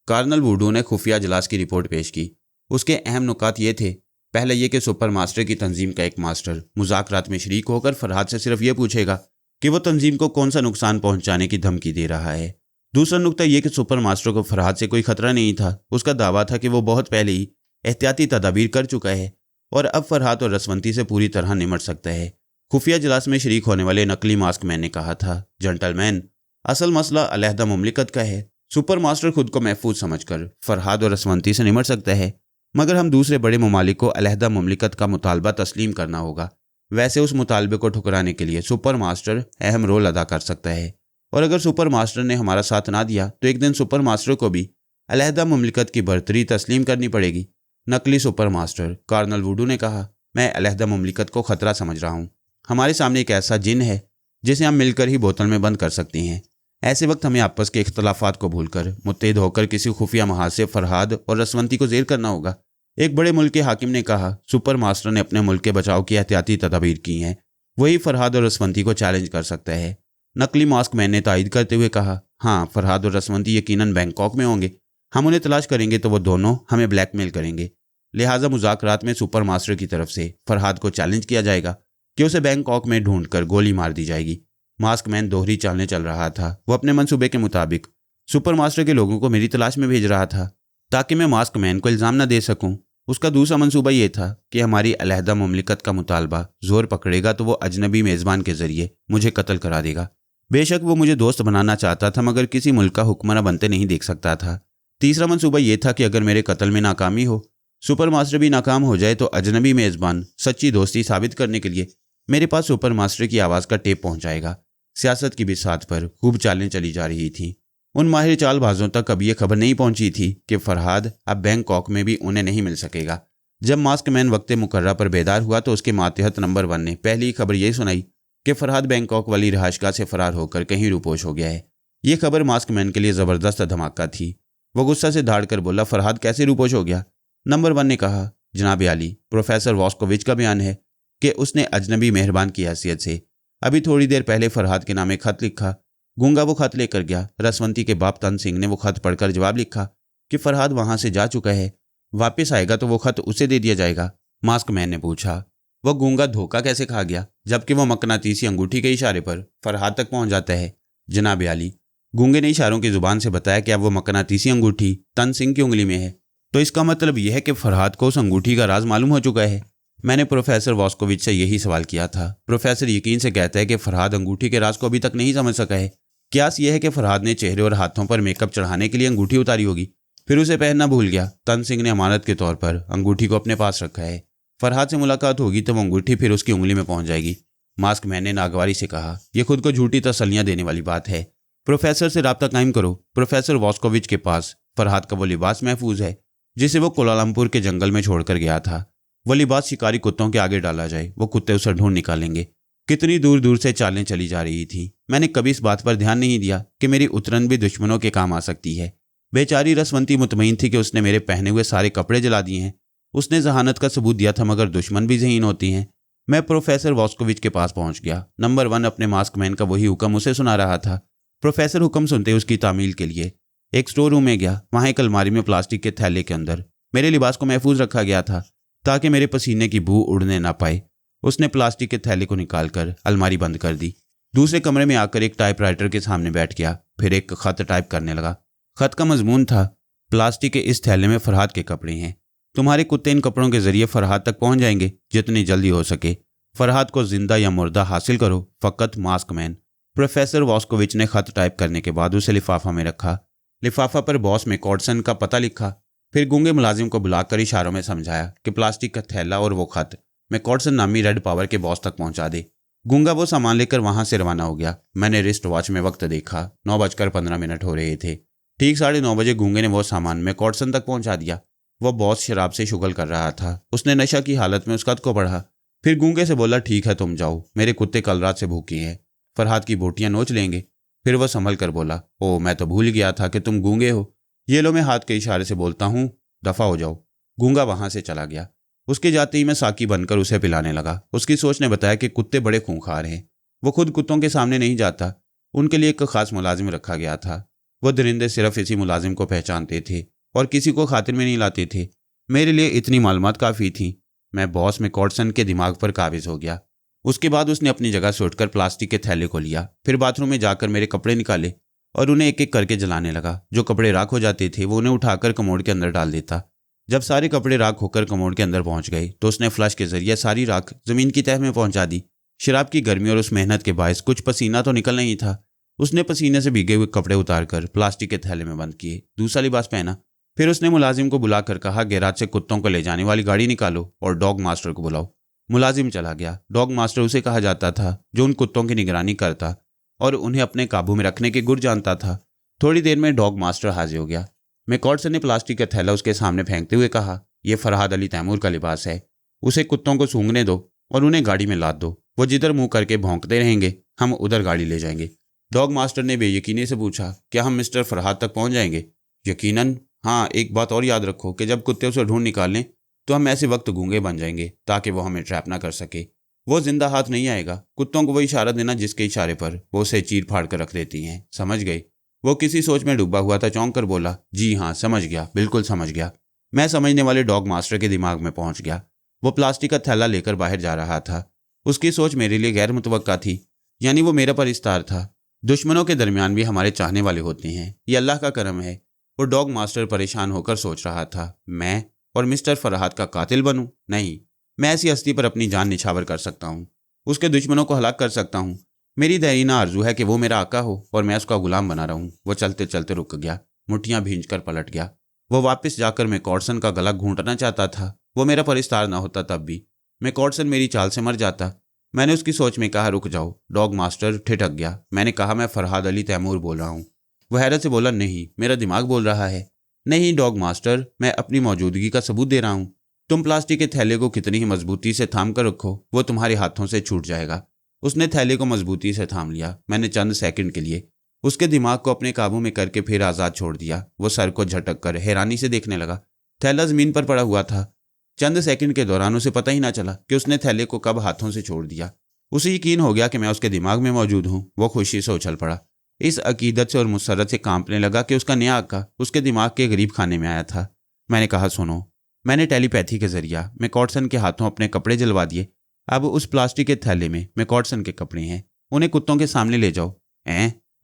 कॉर्नल वुडू ने खुफिया इजलास की रिपोर्ट पेश की। उसके अहम नुकात ये थे, पहले ये कि सुपर मास्टर की तंजीम का एक मास्टर मुज़ाकरात में शरीक होकर फरहाद से सिर्फ ये पूछेगा कि वो तंजीम को कौन सा नुकसान पहुंचाने की धमकी दे रहा है। दूसरा नुकता यह कि सुपर मास्टर को फरहाद से कोई खतरा नहीं था। उसका दावा था कि वो बहुत पहले ही एहतियाती तदाबीर कर चुका है और अब फरहाद और रसवंती से पूरी तरह निमट सकता है। खुफिया इजलास में शरीक होने वाले नकली मास्कमैन ने कहा था, जेंटलमैन, असल मसला अलहदा मुमलिकत का है। सुपर मास्टर खुद को महफूज समझकर फरहाद और रसवंती से निमट सकता है, मगर हम दूसरे बड़े ममालिक को अलहदा मुमलिकत का मुतालबा तस्लीम करना होगा। वैसे उस मुतालबे को ठुकराने के लिए सुपर मास्टर अहम रोल अदा कर सकता है, और अगर सुपर मास्टर ने हमारा साथ ना दिया तो एक दिन सुपर मास्टर को भी अलहदा मुमलिकत की बरतरी तस्लीम करनी पड़ेगी। नकली सुपर मास्टर कॉर्नल वुडू ने कहा, मैं अलहदा मुमलिकत को ख़तरा समझ रहा हूँ। हमारे सामने एक ऐसा जिन है जिसे हम मिलकर ही बोतल में बंद कर सकते हैं। ऐसे वक्त हमें आपस के इख्तलाफात को भूलकर मुत्तहिद होकर किसी खुफिया महाज से फरहाद और रसवंती को जेर करना होगा। एक बड़े मुल्क के हाकिम ने कहा, सुपर मास्टर ने अपने मुल्क के बचाव की एहतियाती तदाबीर की हैं, वही फरहाद और रसवंती को चैलेंज कर सकता है। नकली मास्कमैन ने तायद करते हुए कहा, हाँ, फरहाद और रसवंती यकीनन बैंकॉक में होंगे। हम उन्हें तलाश करेंगे तो वो दोनों हमें ब्लैकमेल करेंगे। लिहाजा मुज़ाकरात में सुपर मास्टर की तरफ से फरहाद को चैलेंज किया जाएगा कि उसे बैंकॉक में ढूंढकर गोली मार दी जाएगी। मास्कमैन दोहरी चालें चल रहा था। वो अपने मंसूबे के मुताबिक सुपर मास्टर के लोगों को मेरी तलाश में भेज रहा था ताकि मैं मास्कमैन को इल्ज़ाम न दे सकूं। उसका दूसरा मंसूबा ये था कि हमारी अलहदा मुमलिकत का मुतालबा जोर पकड़ेगा तो वो अजनबी मेज़बान के ज़रिए मुझे कत्ल करा देगा। बेशक वो मुझे दोस्त बनाना चाहता था, मगर किसी मुल्क का हुक्मरान बनते नहीं देख सकता था। तीसरा मंसूबा ये था कि अगर मेरे कत्ल में नाकामी हो, सुपर मास्टर भी नाकाम हो जाए, तो अजनबी मेज़बान सच्ची दोस्ती साबित करने के लिए मेरे पास सुपर मास्टर की आवाज़ का टेप पहुँचाएगा। सियासत की बिसात पर खूब चालें चली जा रही थीं। उन माहिर चालबाजों तक कभी यह खबर नहीं पहुंची थी कि फरहाद अब बैंकॉक में भी उन्हें नहीं मिल सकेगा। जब मास्कमैन वक्त मुकर्रा पर बेदार हुआ तो उसके मातहत नंबर 1 ने पहली खबर यही सुनाई कि फरहाद बैंकॉक वाली रहायशगाह से फरार होकर कहीं रूपोश हो गया है। ये खबर मास्क मैन के लिए जबरदस्त धमाका थी। वो गुस्सा से धाड़ कर बोला, फरहाद कैसे रूपोश हो गया? नंबर 1 ने कहा, जनाब आली, प्रोफेसर वॉस्कोविच का बयान है कि उसने अजनबी मेहरबान की हैसियत से अभी थोड़ी देर पहले फरहाद के नाम एक खत लिखा। गूंगा वो खत लेकर गया। रसवंती के बाप तन सिंह ने वो खत पढ़कर जवाब लिखा कि फरहाद वहां से जा चुका है, वापस आएगा तो वो खत उसे दे दिया जाएगा। मास्क मैन ने पूछा, वो गूंगा धोखा कैसे खा गया जबकि वो मकनातीसी अंगूठी के इशारे पर फरहाद तक पहुंच जाता है? जनाब आली, गूंगे ने इशारों की जुबान से बताया कि अब वो मकनातीसी अंगूठी तन सिंह की उंगली में है, तो इसका मतलब यह है कि फरहाद को उस अंगूठी का राज मालूम हो चुका है। मैंने प्रोफेसर वॉस्कोविच से यही सवाल किया था। प्रोफेसर यकीन से कहता है कि फरहाद अंगूठी के राज को अभी तक नहीं समझ सका है। क्यास यह है कि फरहाद ने चेहरे और हाथों पर मेकअप चढ़ाने के लिए अंगूठी उतारी होगी, फिर उसे पहनना भूल गया। तन सिंह ने अमानत के तौर पर अंगूठी को अपने पास रखा है। फरहाद से मुलाकात होगी तो वो अंगूठी फिर उसकी उंगली में पहुंच जाएगी। मास्क मैन ने नागवारी से कहा, यह खुद को झूठी तसल्लियां देने वाली बात है। प्रोफेसर से राब्ता कायम करो। प्रोफेसर वॉस्कोविच के पास फरहाद का वो लिबास महफूज है जिसे वो कोलालमपुर के जंगल में छोड़कर गया था। वो लिबास शिकारी कुत्तों के आगे डाला जाए, वो कुत्ते उसे ढूंढ निकालेंगे। कितनी दूर दूर से चालें चली जा रही थी। मैंने कभी इस बात पर ध्यान नहीं दिया कि मेरी उतरन भी दुश्मनों के काम आ सकती है। बेचारी रसवंती मुतमईन थी कि उसने मेरे पहने हुए सारे कपड़े जला दिए हैं। उसने जहानत का सबूत दिया था, मगर दुश्मन भी ज़हीन होती हैं। मैं प्रोफेसर वॉस्कोविच के पास पहुंच गया। नंबर 1 अपने मास्क मैन का वही हुक्म उसे सुना रहा था। प्रोफेसर हुक्म सुनते उसकी तामील के लिए एक स्टोर रूम में गया। वहां एक अलमारी में प्लास्टिक के थैले के अंदर मेरे लिबास को महफूज रखा गया था ताकि मेरे पसीने की बू उड़ने ना पाए। उसने प्लास्टिक के थैले को निकालकर अलमारी बंद कर दी। दूसरे कमरे में आकर एक टाइपराइटर के सामने बैठ गया। फिर एक खत टाइप करने लगा। खत का मजमून था, प्लास्टिक के इस थैले में फरहाद के कपड़े हैं। तुम्हारे कुत्ते इन कपड़ों के जरिए फरहाद तक पहुंच जाएंगे जितनी जल्दी हो सके। फरहाद को जिंदा या मुर्दा हासिल करो, फकत मास्क मैन। प्रोफेसर वॉस्कोविच ने खत टाइप करने के बाद उसे लिफाफा में रखा। लिफाफा पर बॉस मैकॉर्डसन का पता लिखा। फिर गूंगे मुलाजिम को बुलाकर इशारों में समझाया कि प्लास्टिक का थैला और वो खत मैकॉर्डसन नामी रेड पावर के बॉस तक पहुंचा दे। गूंगा वो सामान लेकर वहां से रवाना हो गया। मैंने रिस्ट वॉच में वक्त देखा, 9:15 हो रहे थे। ठीक 9:30 बजे गूंगे ने वो सामान मैकॉर्डसन तक पहुंचा दिया। वह बॉस शराब से शुगल कर रहा था। उसने नशा की हालत में उस खत को पढ़ा। फिर गूंगे से बोला, ठीक है तुम जाओ, मेरे कुत्ते कल रात से भूखे हैं, फरहाद की बोटियां नोच लेंगे। फिर वह संभल कर बोला, ओ मैं तो भूल गया था कि तुम गूंगे हो। ये लो मैं हाथ के इशारे से बोलता हूँ, दफा हो जाओ। गूंगा वहां से चला गया। उसके जाते ही मैं साकी बनकर उसे पिलाने लगा। उसकी सोच ने बताया कि कुत्ते बड़े खूंखार हैं। वो खुद कुत्तों के सामने नहीं जाता। उनके लिए एक खास मुलाजिम रखा गया था। वो दरिंदे सिर्फ इसी मुलाजिम को पहचानते थे और किसी को खातिर में नहीं लाते थे। मेरे लिए इतनी मालूमात काफ़ी थी। मैं बॉस मैकॉर्डसन के दिमाग पर काबिज हो गया। उसके बाद उसने अपनी जगह से उठकर प्लास्टिक के थैले को लिया। फिर बाथरूम में जाकर मेरे कपड़े निकाले और उन्हें एक एक करके जलाने लगा। जो कपड़े राख हो जाते थे वो उन्हें उठाकर कमोड के अंदर डाल देता। जब सारे कपड़े राख होकर कमोड के अंदर पहुंच गए तो उसने फ्लश के जरिए सारी राख जमीन की तह में पहुंचा दी। शराब की गर्मी और उस मेहनत के बायस कुछ पसीना तो निकल नहीं था। उसने पसीने से भीगे हुए कपड़े उतारकर प्लास्टिक के थैले में बंद किए, दूसरा लिबास पहना। फिर उसने मुलाजिम को बुलाकर कहा, गैराज से कुत्तों को ले जाने वाली गाड़ी निकालो और डॉग मास्टर को बुलाओ। मुलाजिम चला गया। डॉग मास्टर उसे कहा जाता था जो उन कुत्तों की निगरानी करता और उन्हें अपने काबू में रखने के गुर जानता था। थोड़ी देर में डॉग मास्टर हाजिर हो गया। मैकॉर्डसन ने प्लास्टिक का थैला उसके सामने फेंकते हुए कहा, यह फरहाद अली तैमूर का लिबास है। उसे कुत्तों को सूंघने दो और उन्हें गाड़ी में लाद दो। वो जिधर मुंह करके भौंकते रहेंगे हम उधर गाड़ी ले जाएंगे। डॉग मास्टर ने बेयकीनी से पूछा, क्या हम मिस्टर फरहाद तक पहुंच जाएंगे? यकीनन। हाँ, एक बात और याद रखो कि जब कुत्ते उसे ढूंढ निकालें तो हम ऐसे वक्त गूंगे बन जाएंगे ताकि वो हमें ट्रैप ना कर सके। वो जिंदा हाथ नहीं आएगा। कुत्तों को वो इशारा देना जिसके इशारे पर वो उसे चीर फाड़ कर रख देती हैं। समझ गए? वो किसी सोच में डूबा हुआ था। चौंक कर बोला, जी हाँ समझ गया, बिल्कुल समझ गया। मैं समझने वाले डॉग मास्टर के दिमाग में पहुंच गया। वो प्लास्टिक का थैला लेकर बाहर जा रहा था। उसकी सोच मेरे लिए गैर मुतवक्का थी, यानी वो मेरा परिस्तार था। दुश्मनों के दरमियान भी हमारे चाहने वाले होते हैं, ये अल्लाह का करम है। वो डॉग मास्टर परेशान होकर सोच रहा था, मैं और मिस्टर फरहाद का कातिल बनूं? नहीं, मैं ऐसी हस्ती पर अपनी जान निछावर कर सकता हूँ, उसके दुश्मनों को हलाक कर सकता हूँ। मेरी देरीना आरजू है कि वो मेरा आका हो और मैं उसका गुलाम बना रहूं। वो चलते चलते रुक गया, मुट्ठियां भींच कर पलट गया। वो वापस जाकर मैकॉर्डसन का गला घूंटना चाहता था। वो मेरा परिस्तार ना होता तब भी मैकॉर्डसन मेरी चाल से मर जाता। मैंने उसकी सोच में कहा, रुक जाओ। डॉग मास्टर ठिठक गया। मैंने कहा, मैं फरहाद अली तैमूर बोल रहा हूँ। वह हैरत से बोला, नहीं, मेरा दिमाग बोल रहा है। नहीं डॉग मास्टर, मैं अपनी मौजूदगी का सबूत दे रहा हूँ। तुम प्लास्टिक के थैले को कितनी ही मजबूती से थाम कर रखो, वो तुम्हारे हाथों से छूट जाएगा। उसने थैले को मजबूती से थाम लिया। मैंने चंद सेकंड के लिए उसके दिमाग को अपने काबू में करके फिर आज़ाद छोड़ दिया। वो सर को झटक कर हैरानी से देखने लगा। थैला ज़मीन पर पड़ा हुआ था। चंद सेकंड के दौरान उसे पता ही ना चला कि उसने थैले को कब हाथों से छोड़ दिया। उसे यकीन हो गया कि मैं उसके दिमाग में मौजूद हूँ। वो खुशी से उछल पड़ा। इस अकीदत से और मुसरत से कांपने लगा कि उसका नया आका उसके दिमाग के गरीब खाने में आया था। मैंने कहा, सुनो, मैंने टेलीपैथी के जरिया मैकॉटसन के हाथों अपने कपड़े जलवा दिए। अब उस प्लास्टिक के थैले में मैकॉटसन के कपड़े हैं, उन्हें कुत्तों के सामने ले जाओ।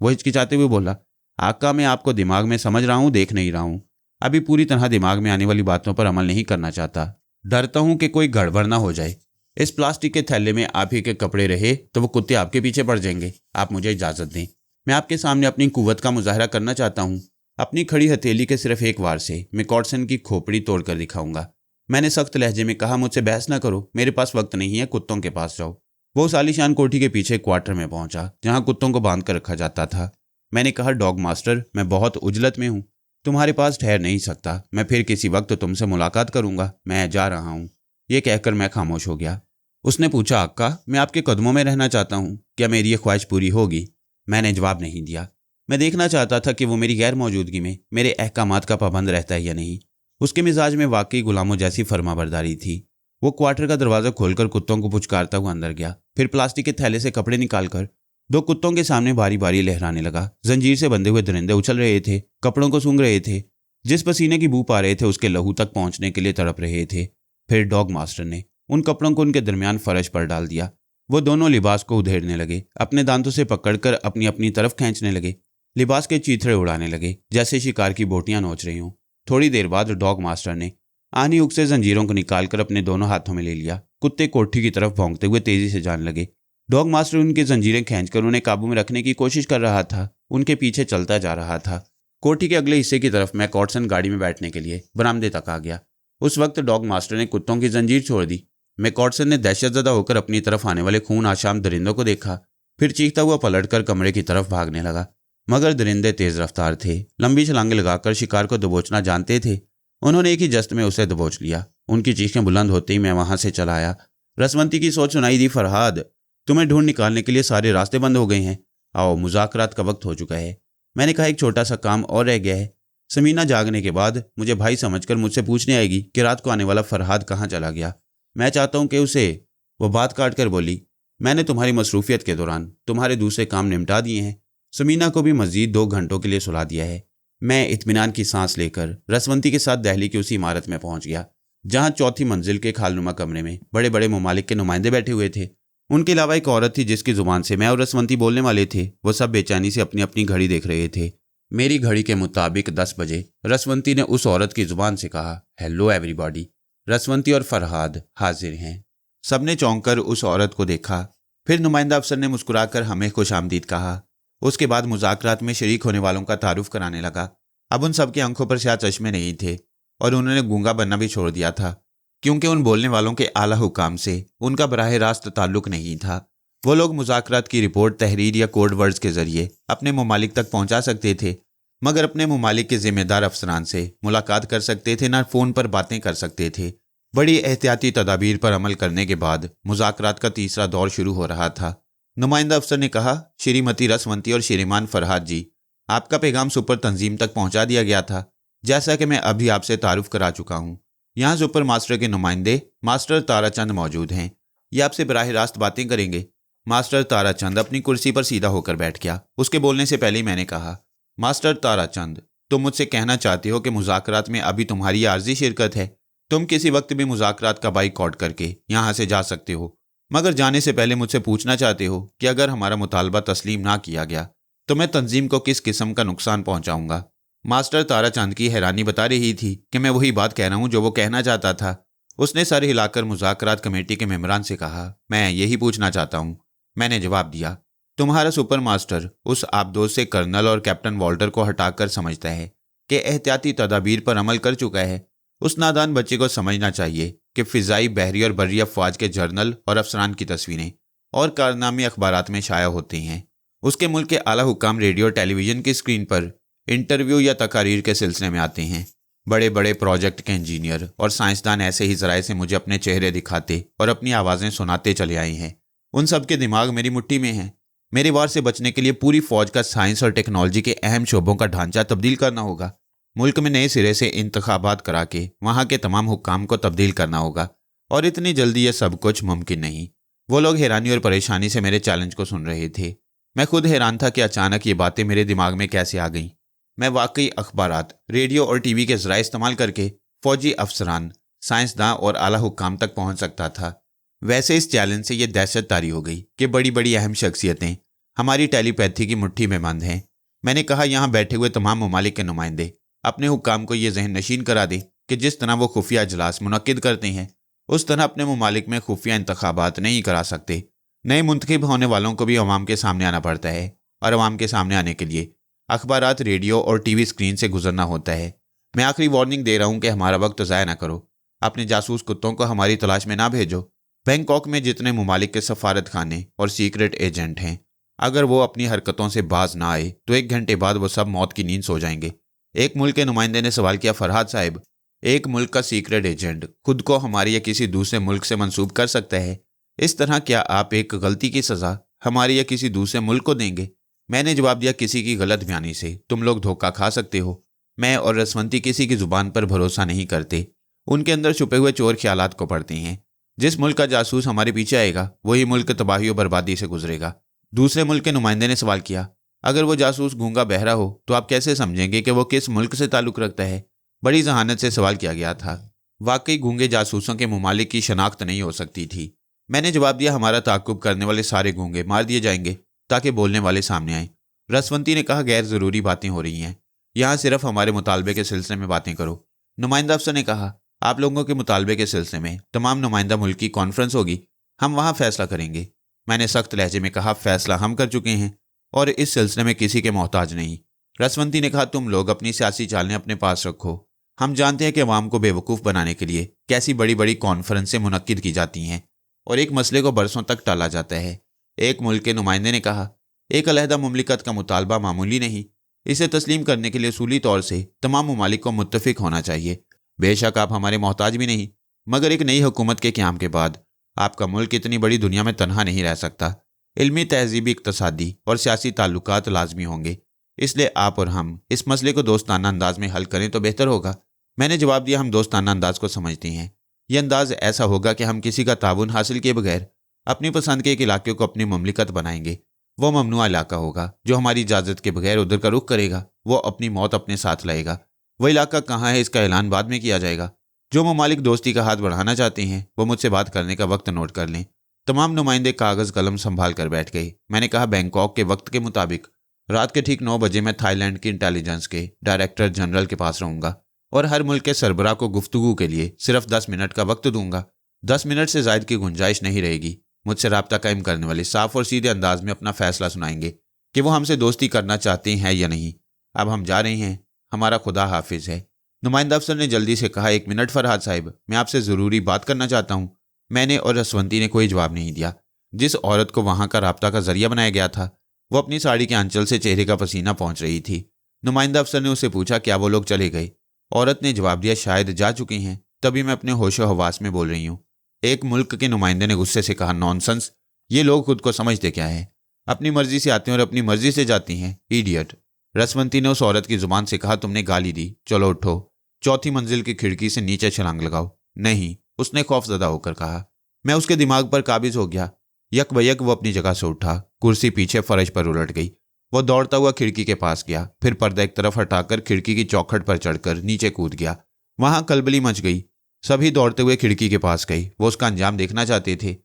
वो हिचकिचाते हुए बोला, आका, मैं आपको दिमाग में समझ रहा हूँ, देख नहीं रहा हूँ। अभी पूरी तरह दिमाग में आने वाली बातों पर अमल नहीं करना चाहता। डरता हूँ कि कोई गड़बड़ ना हो जाए। इस प्लास्टिक के थैले में आप ही के कपड़े रहे तो वो कुत्ते आपके पीछे पड़ जाएंगे। आप मुझे इजाज़त दें, मैं आपके सामने अपनी कुव्वत का मुजाहरा करना चाहता हूँ। अपनी खड़ी हथेली के सिर्फ एक वार से मैकॉटसन की खोपड़ी तोड़कर दिखाऊंगा। मैंने सख्त लहजे में कहा, मुझसे बहस ना करो, मेरे पास वक्त नहीं है, कुत्तों के पास जाओ। वो उस आलीशान कोठी के पीछे क्वार्टर में पहुंचा जहां कुत्तों को बांध कर रखा जाता था। मैंने कहा, डॉग मास्टर, मैं बहुत उजलत में हूँ, तुम्हारे पास ठहर नहीं सकता। मैं फिर किसी वक्त तुमसे मुलाकात करूंगा, मैं जा रहा हूँ। ये कहकर मैं खामोश हो गया। उसने पूछा, आका, मैं आपके कदमों में रहना चाहता हूँ, क्या मेरी ये ख्वाहिश पूरी होगी? मैंने जवाब नहीं दिया। मैं देखना चाहता था कि वो मेरी गैर मौजूदगी में मेरे अहकामात का पाबंद रहता है या नहीं। उसके मिजाज में वाकई गुलामों जैसी फर्माबरदारी थी। वो क्वार्टर का दरवाज़ा खोलकर कुत्तों को पुचकारता हुआ अंदर गया। फिर प्लास्टिक के थैले से कपड़े निकालकर दो कुत्तों के सामने बारी बारी लहराने लगा। जंजीर से बंधे हुए दरिंदे उछल रहे थे, कपड़ों को सूंघ रहे थे, जिस पसीने की बू पा रहे थे उसके लहू तक पहुंचने के लिए तड़प रहे थे। फिर डॉग मास्टर ने उन कपड़ों को उनके दरमियान फर्श पर डाल दिया। वो दोनों लिबास को उधेड़ने लगे, अपने दांतों से पकड़कर अपनी अपनी तरफ खींचने लगे। लिबास के चीथड़े उड़ाने लगे जैसे शिकार की बोटियां नोच रही हों। थोड़ी देर बाद डॉग मास्टर ने आनी उक से जंजीरों को निकालकर अपने दोनों हाथों में ले लिया। कुत्ते कोठी की तरफ भौंकते हुए तेजी से जाने लगे। डॉग मास्टर उनकी जंजीरें खींचकर उन्हें काबू में रखने की कोशिश कर रहा था, उनके पीछे चलता जा रहा था। कोठी के अगले हिस्से की तरफ मैकॉटसन गाड़ी में बैठने के लिए बरामदे तक आ गया। उस वक्त डॉग मास्टर ने कुत्तों की जंजीर छोड़ दी। मैकॉटसन ने दहशतज़दा होकर अपनी तरफ आने वाले खून आशाम दरिंदों को देखा, फिर चीखता हुआ पलटकर कमरे की तरफ भागने लगा। मगर दरिंदे तेज रफ्तार थे, लंबी छलांगे लगाकर शिकार को दबोचना जानते थे। उन्होंने एक ही जस्त में उसे दबोच लिया। उनकी चीखें बुलंद होते ही मैं वहां से चला आया। रसवंती की सोच सुनाई दी, फरहाद, तुम्हें ढूंढ निकालने के लिए सारे रास्ते बंद हो गए हैं। आओ, मुज़ाकरात का वक्त हो चुका है। मैंने कहा, एक छोटा सा काम और रह गया है। समीना जागने के बाद मुझे भाई समझकर मुझसे पूछने आएगी कि रात को आने वाला फरहाद कहाँ चला गया। मैं चाहता हूँ कि उसे। वो बात काट कर बोली, मैंने तुम्हारी मसरूफियत के दौरान तुम्हारे दूसरे काम निपटा दिए हैं। समीना को भी मजीद 2 घंटों के लिए सुला दिया है। मैं इत्मीनान की सांस लेकर रसवंती के साथ दहली की उसी इमारत में पहुंच गया जहां चौथी मंजिल के खालनुमा कमरे में बड़े बड़े ममालिक के नुमाइंदे बैठे हुए थे। उनके अलावा एक औरत थी जिसकी जुबान से मैं और रसवंती बोलने वाले थे। वो सब बेचैनी से अपनी अपनी घड़ी देख रहे थे। मेरी घड़ी के मुताबिक 10 बजे रसवंती ने उस औरत की जुबान से कहा, हेलो एवरीबॉडी, रसवंती और फरहाद हाजिर हैं। सबने चौंक कर उस औरत को देखा। फिर नुमाइंदा अफसर ने मुस्कुराकर हमें खुशामदीद कहा। उसके बाद मुज़ाकरात में शरीक होने वालों का तारुफ कराने लगा। अब उन सब की आंखों पर शायद चश्मे नहीं थे और उन्होंने गूंगा बनना भी छोड़ दिया था, क्योंकि उन बोलने वालों के आला हुकाम से उनका बराह रास्त ताल्लुक नहीं था। वो लोग मुज़ाकरात की रिपोर्ट तहरीर या कोड वर्ड्स के जरिए अपने ममालिक तक पहुंचा सकते थे, मगर अपने ममालिक के जिम्मेदार अफसरान से मुलाकात कर सकते थे, ना फ़ोन पर बातें कर सकते थे। बड़ी एहतियाती तदाबीर पर अमल करने के बाद मुज़ाकरात का तीसरा दौर शुरू हो रहा था। नुमाइंदा अफसर ने कहा, श्रीमती रसवंती और श्रीमान फरहाद जी, आपका पैगाम सुपर तंजीम तक पहुंचा दिया गया था, जैसा कि मैं अभी आपसे तारुफ करा चुका हूं। यहाँ सुपर मास्टर के नुमाइंदे मास्टर ताराचंद मौजूद हैं। ये आपसे बराह रास्त बातें करेंगे। मास्टर ताराचंद अपनी कुर्सी पर सीधा होकर बैठ गया। उसके बोलने से पहले ही मैंने कहा, मास्टर ताराचंद, तुम मुझसे कहना चाहते हो कि मुज़ाकरात में अभी तुम्हारी आर्जी शिरकत है। तुम किसी वक्त भी मुज़ाकरात का बाइकआउट करके यहाँ से जा सकते हो, मगर जाने से पहले मुझसे पूछना चाहते हो कि अगर हमारा मुतालबा तस्लीम ना किया गया तो मैं तंजीम को किस किस्म का नुकसान पहुंचाऊंगा। मास्टर ताराचंद की हैरानी बता रही थी कि मैं वही बात कह रहा हूं जो वो कहना चाहता था। उसने सर हिलाकर मुज़ाकरात कमेटी के मेंबरान से कहा, मैं यही पूछना चाहता हूं। मैंने जवाब दिया, तुम्हारा सुपर मास्टर उस आबदोज से कर्नल और कैप्टन वॉल्टर को हटाकर समझता है कि एहतियाती तदाबीर पर अमल कर चुका है। उस नादान बच्चे को समझना चाहिए कि फ़िज़ाई, बहरी और बर्री अफ़वाज के जर्नल और अफसरान की तस्वीरें और कारनामे अखबारात में शाया होते हैं। उसके मुल्क के आला हुकाम रेडियो और टेलीविज़न की स्क्रीन पर इंटरव्यू या तकारीर के सिलसिले में आते हैं। बड़े बड़े प्रोजेक्ट के इंजीनियर और साइंसदान ऐसे ही ज़राए से मुझे अपने चेहरे दिखाते और अपनी आवाज़ें सुनाते चले आए हैं। उन सब के दिमाग मेरी मुट्ठी में हैं। मेरे वार से बचने के लिए पूरी फौज का साइंस और टेक्नोलॉजी के अहम शोबों का ढांचा तब्दील करना होगा। मुल्क में नए सिरे से इंतखाबात करा के वहाँ के तमाम हुक्काम को तब्दील करना होगा, और इतनी जल्दी यह सब कुछ मुमकिन नहीं। वो लोग हैरानी और परेशानी से मेरे चैलेंज को सुन रहे थे। मैं खुद हैरान था कि अचानक ये बातें मेरे दिमाग में कैसे आ गईं। मैं वाकई अखबारात, रेडियो और टीवी के ज़राए इस्तेमाल करके फौजी अफसरान, साइंसदान और आला हुक्काम तक पहुंच सकता था। वैसे इस चैलेंज से ये दहशत तारी हो गई कि बड़ी बड़ी अहम शख्सियतें हमारी टेलीपैथी की मुट्ठी में बंद हैं। मैंने कहा, यहाँ बैठे हुए तमाम ममालिक के नुमाइंदे अपने हुक्काम को ये जहन नशीन करा दें कि जिस तरह वो खुफिया इजलास मुनक्किद करते हैं, उस तरह अपने ममालिक में खुफिया इंतखाबात नहीं करा सकते। नए मुंतखब होने वालों को भी अवाम के सामने आना पड़ता है, और अवाम के सामने आने के लिए अखबारात, रेडियो और टीवी स्क्रीन से गुजरना होता है। मैं आखिरी वार्निंग दे रहा हूँ कि हमारा वक्त ज़ाया ना करो। अपने जासूस कुत्तों को हमारी तलाश में ना भेजो। बैंकॉक में जितने ममालिक के सफारत खाने और सीक्रेट एजेंट हैं, अगर वो अपनी हरकतों से बाज ना आए तो 1 घंटे बाद वो सब मौत की नींद सो जाएंगे। एक मुल्क के नुमाइंदे ने सवाल किया, फरहाद साहब, एक मुल्क का सीक्रेट एजेंट खुद को हमारे या किसी दूसरे मुल्क से मंसूब कर सकता है? इस तरह क्या आप एक गलती की सज़ा हमारे या किसी दूसरे मुल्क को देंगे? मैंने जवाब दिया, किसी की गलत बयानी से तुम लोग धोखा खा सकते हो। मैं और रसवंती किसी की ज़ुबान पर भरोसा नहीं करते। उनके अंदर छुपे हुए चोर ख्यालात को पढ़ते हैं। जिस मुल्क का जासूस हमारे पीछे आएगा वही मुल्क तबाही और बर्बादी से गुजरेगा। दूसरे मुल्क के नुमाइंदे ने सवाल किया, अगर वो जासूस गूंगा बहरा हो तो आप कैसे समझेंगे कि वो किस मुल्क से ताल्लुक़ रखता है? बड़ी जहानत से सवाल किया गया था। वाकई गूंगे जासूसों के ममालिक की शनाख्त नहीं हो सकती थी। मैंने जवाब दिया, हमारा ताक़ुब करने वाले सारे गूंगे मार दिए जाएंगे ताकि बोलने वाले सामने आएँ। रसवंती ने कहा, गैर ज़रूरी बातें हो रही हैं, यहाँ सिर्फ हमारे मुतालबे के सिलसिले में बातें करो। नुमाइंदा अफसर ने कहा, आप लोगों के मुतालबे के सिलसिले में तमाम नुमाइंदा मुल्क की कॉन्फ्रेंस होगी, हम वहाँ फैसला करेंगे। मैंने सख्त लहजे में कहा, फैसला हम कर चुके हैं और इस सिलसिले में किसी के मोहताज नहीं। रसवंती ने कहा, तुम लोग अपनी सियासी चालें अपने पास रखो। हम जानते हैं कि अवाम को बेवकूफ़ बनाने के लिए कैसी बड़ी बड़ी कॉन्फ्रेंसें मुनक्किद की जाती हैं और एक मसले को बरसों तक टाला जाता है। एक मुल्क के नुमाइंदे ने कहा, एक अलहदा मुमलिकत का मुतालबा मामूली नहीं, इसे तस्लीम करने के लिए उसूली तौर से तमाम ममालिक को मुत्तफिक होना चाहिए। बेशक आप हमारे मोहताज भी नहीं, मगर एक नई हुकूमत के क़याम के बाद आपका मुल्क इतनी बड़ी दुनिया में तनहा नहीं रह सकता। इल्मी, तहजीबी, इक़्तिसादी और सियासी ताल्लुकात लाजमी होंगे, इसलिए आप और हम इस मसले को दोस्ताना अंदाज में हल करें तो बेहतर होगा। मैंने जवाब दिया, हम दोस्ताना अंदाज को समझते हैं। यह अंदाज ऐसा होगा कि हम किसी का ताउन हासिल किए बगैर अपनी पसंद के एक इलाके को अपनी ममलिकत बनाएंगे। वो ममनुआ इलाका होगा जो हमारी इजाज़त के बगैर उधर का रुख करेगा, वो अपनी मौत अपने साथ लाएगा। वह इलाका कहाँ है इसका ऐलान बाद में किया जाएगा। जो ममालिक दोस्ती का हाथ बढ़ाना चाहते हैं वो मुझसे बात करने का वक्त नोट कर लें। तमाम नुमाइंदे कागज़ कलम संभाल कर बैठ गए। मैंने कहा, बैंकॉक के वक्त के मुताबिक रात के ठीक 9 बजे मैं थाईलैंड की इंटेलिजेंस के डायरेक्टर जनरल के पास रहूँगा और हर मुल्क के सरबराह को गुफ्तगू के लिए सिर्फ 10 मिनट का वक्त दूंगा। 10 मिनट से ज़ायद की गुंजाइश नहीं रहेगी। मुझसे राब्ता कायम करने वाले साफ और सीधे अंदाज में अपना फैसला सुनाएंगे कि वो हमसे दोस्ती करना चाहते हैं या नहीं। अब हम जा रहे हैं, हमारा खुदा हाफिज है। नुमाइंदा अफसर ने जल्दी से कहा, 1 मिनट फरहाद साहिब, मैं आपसे ज़रूरी बात करना चाहता हूँ। मैंने और रसवंती ने कोई जवाब नहीं दिया। जिस औरत को वहाँ का राब्ता का जरिया बनाया गया था वो अपनी साड़ी के आंचल से चेहरे का पसीना पहुँच रही थी। नुमाइंदा अफसर ने उससे पूछा, क्या वो लोग चले गए? औरत ने जवाब दिया, शायद जा चुके हैं, तभी मैं अपने होशो हवास में बोल रही हूँ। एक मुल्क के नुमाइंदे ने गुस्से से कहा, नॉनसेंस, ये लोग खुद को समझते क्या है? अपनी मर्जी से आते हैं और अपनी मर्जी से जाती हैं, इडियट। रसवंती ने उस औरत की जुबान से कहा, तुमने गाली दी, चलो उठो, 4थी मंजिल की खिड़की से नीचे छलांग लगाओ। नहीं, उसने खौफजदा होकर कहा। मैं उसके दिमाग पर काबिज हो गया। यक बयक वो अपनी जगह से उठा, कुर्सी पीछे फर्श पर उलट गई। वो दौड़ता हुआ खिड़की के पास गया, फिर पर्दा एक तरफ हटाकर खिड़की की चौखट पर चढ़कर नीचे कूद गया। वहां कलबली मच गई। सभी दौड़ते हुए खिड़की के पास गई, वो उसका अंजाम देखना चाहते थे।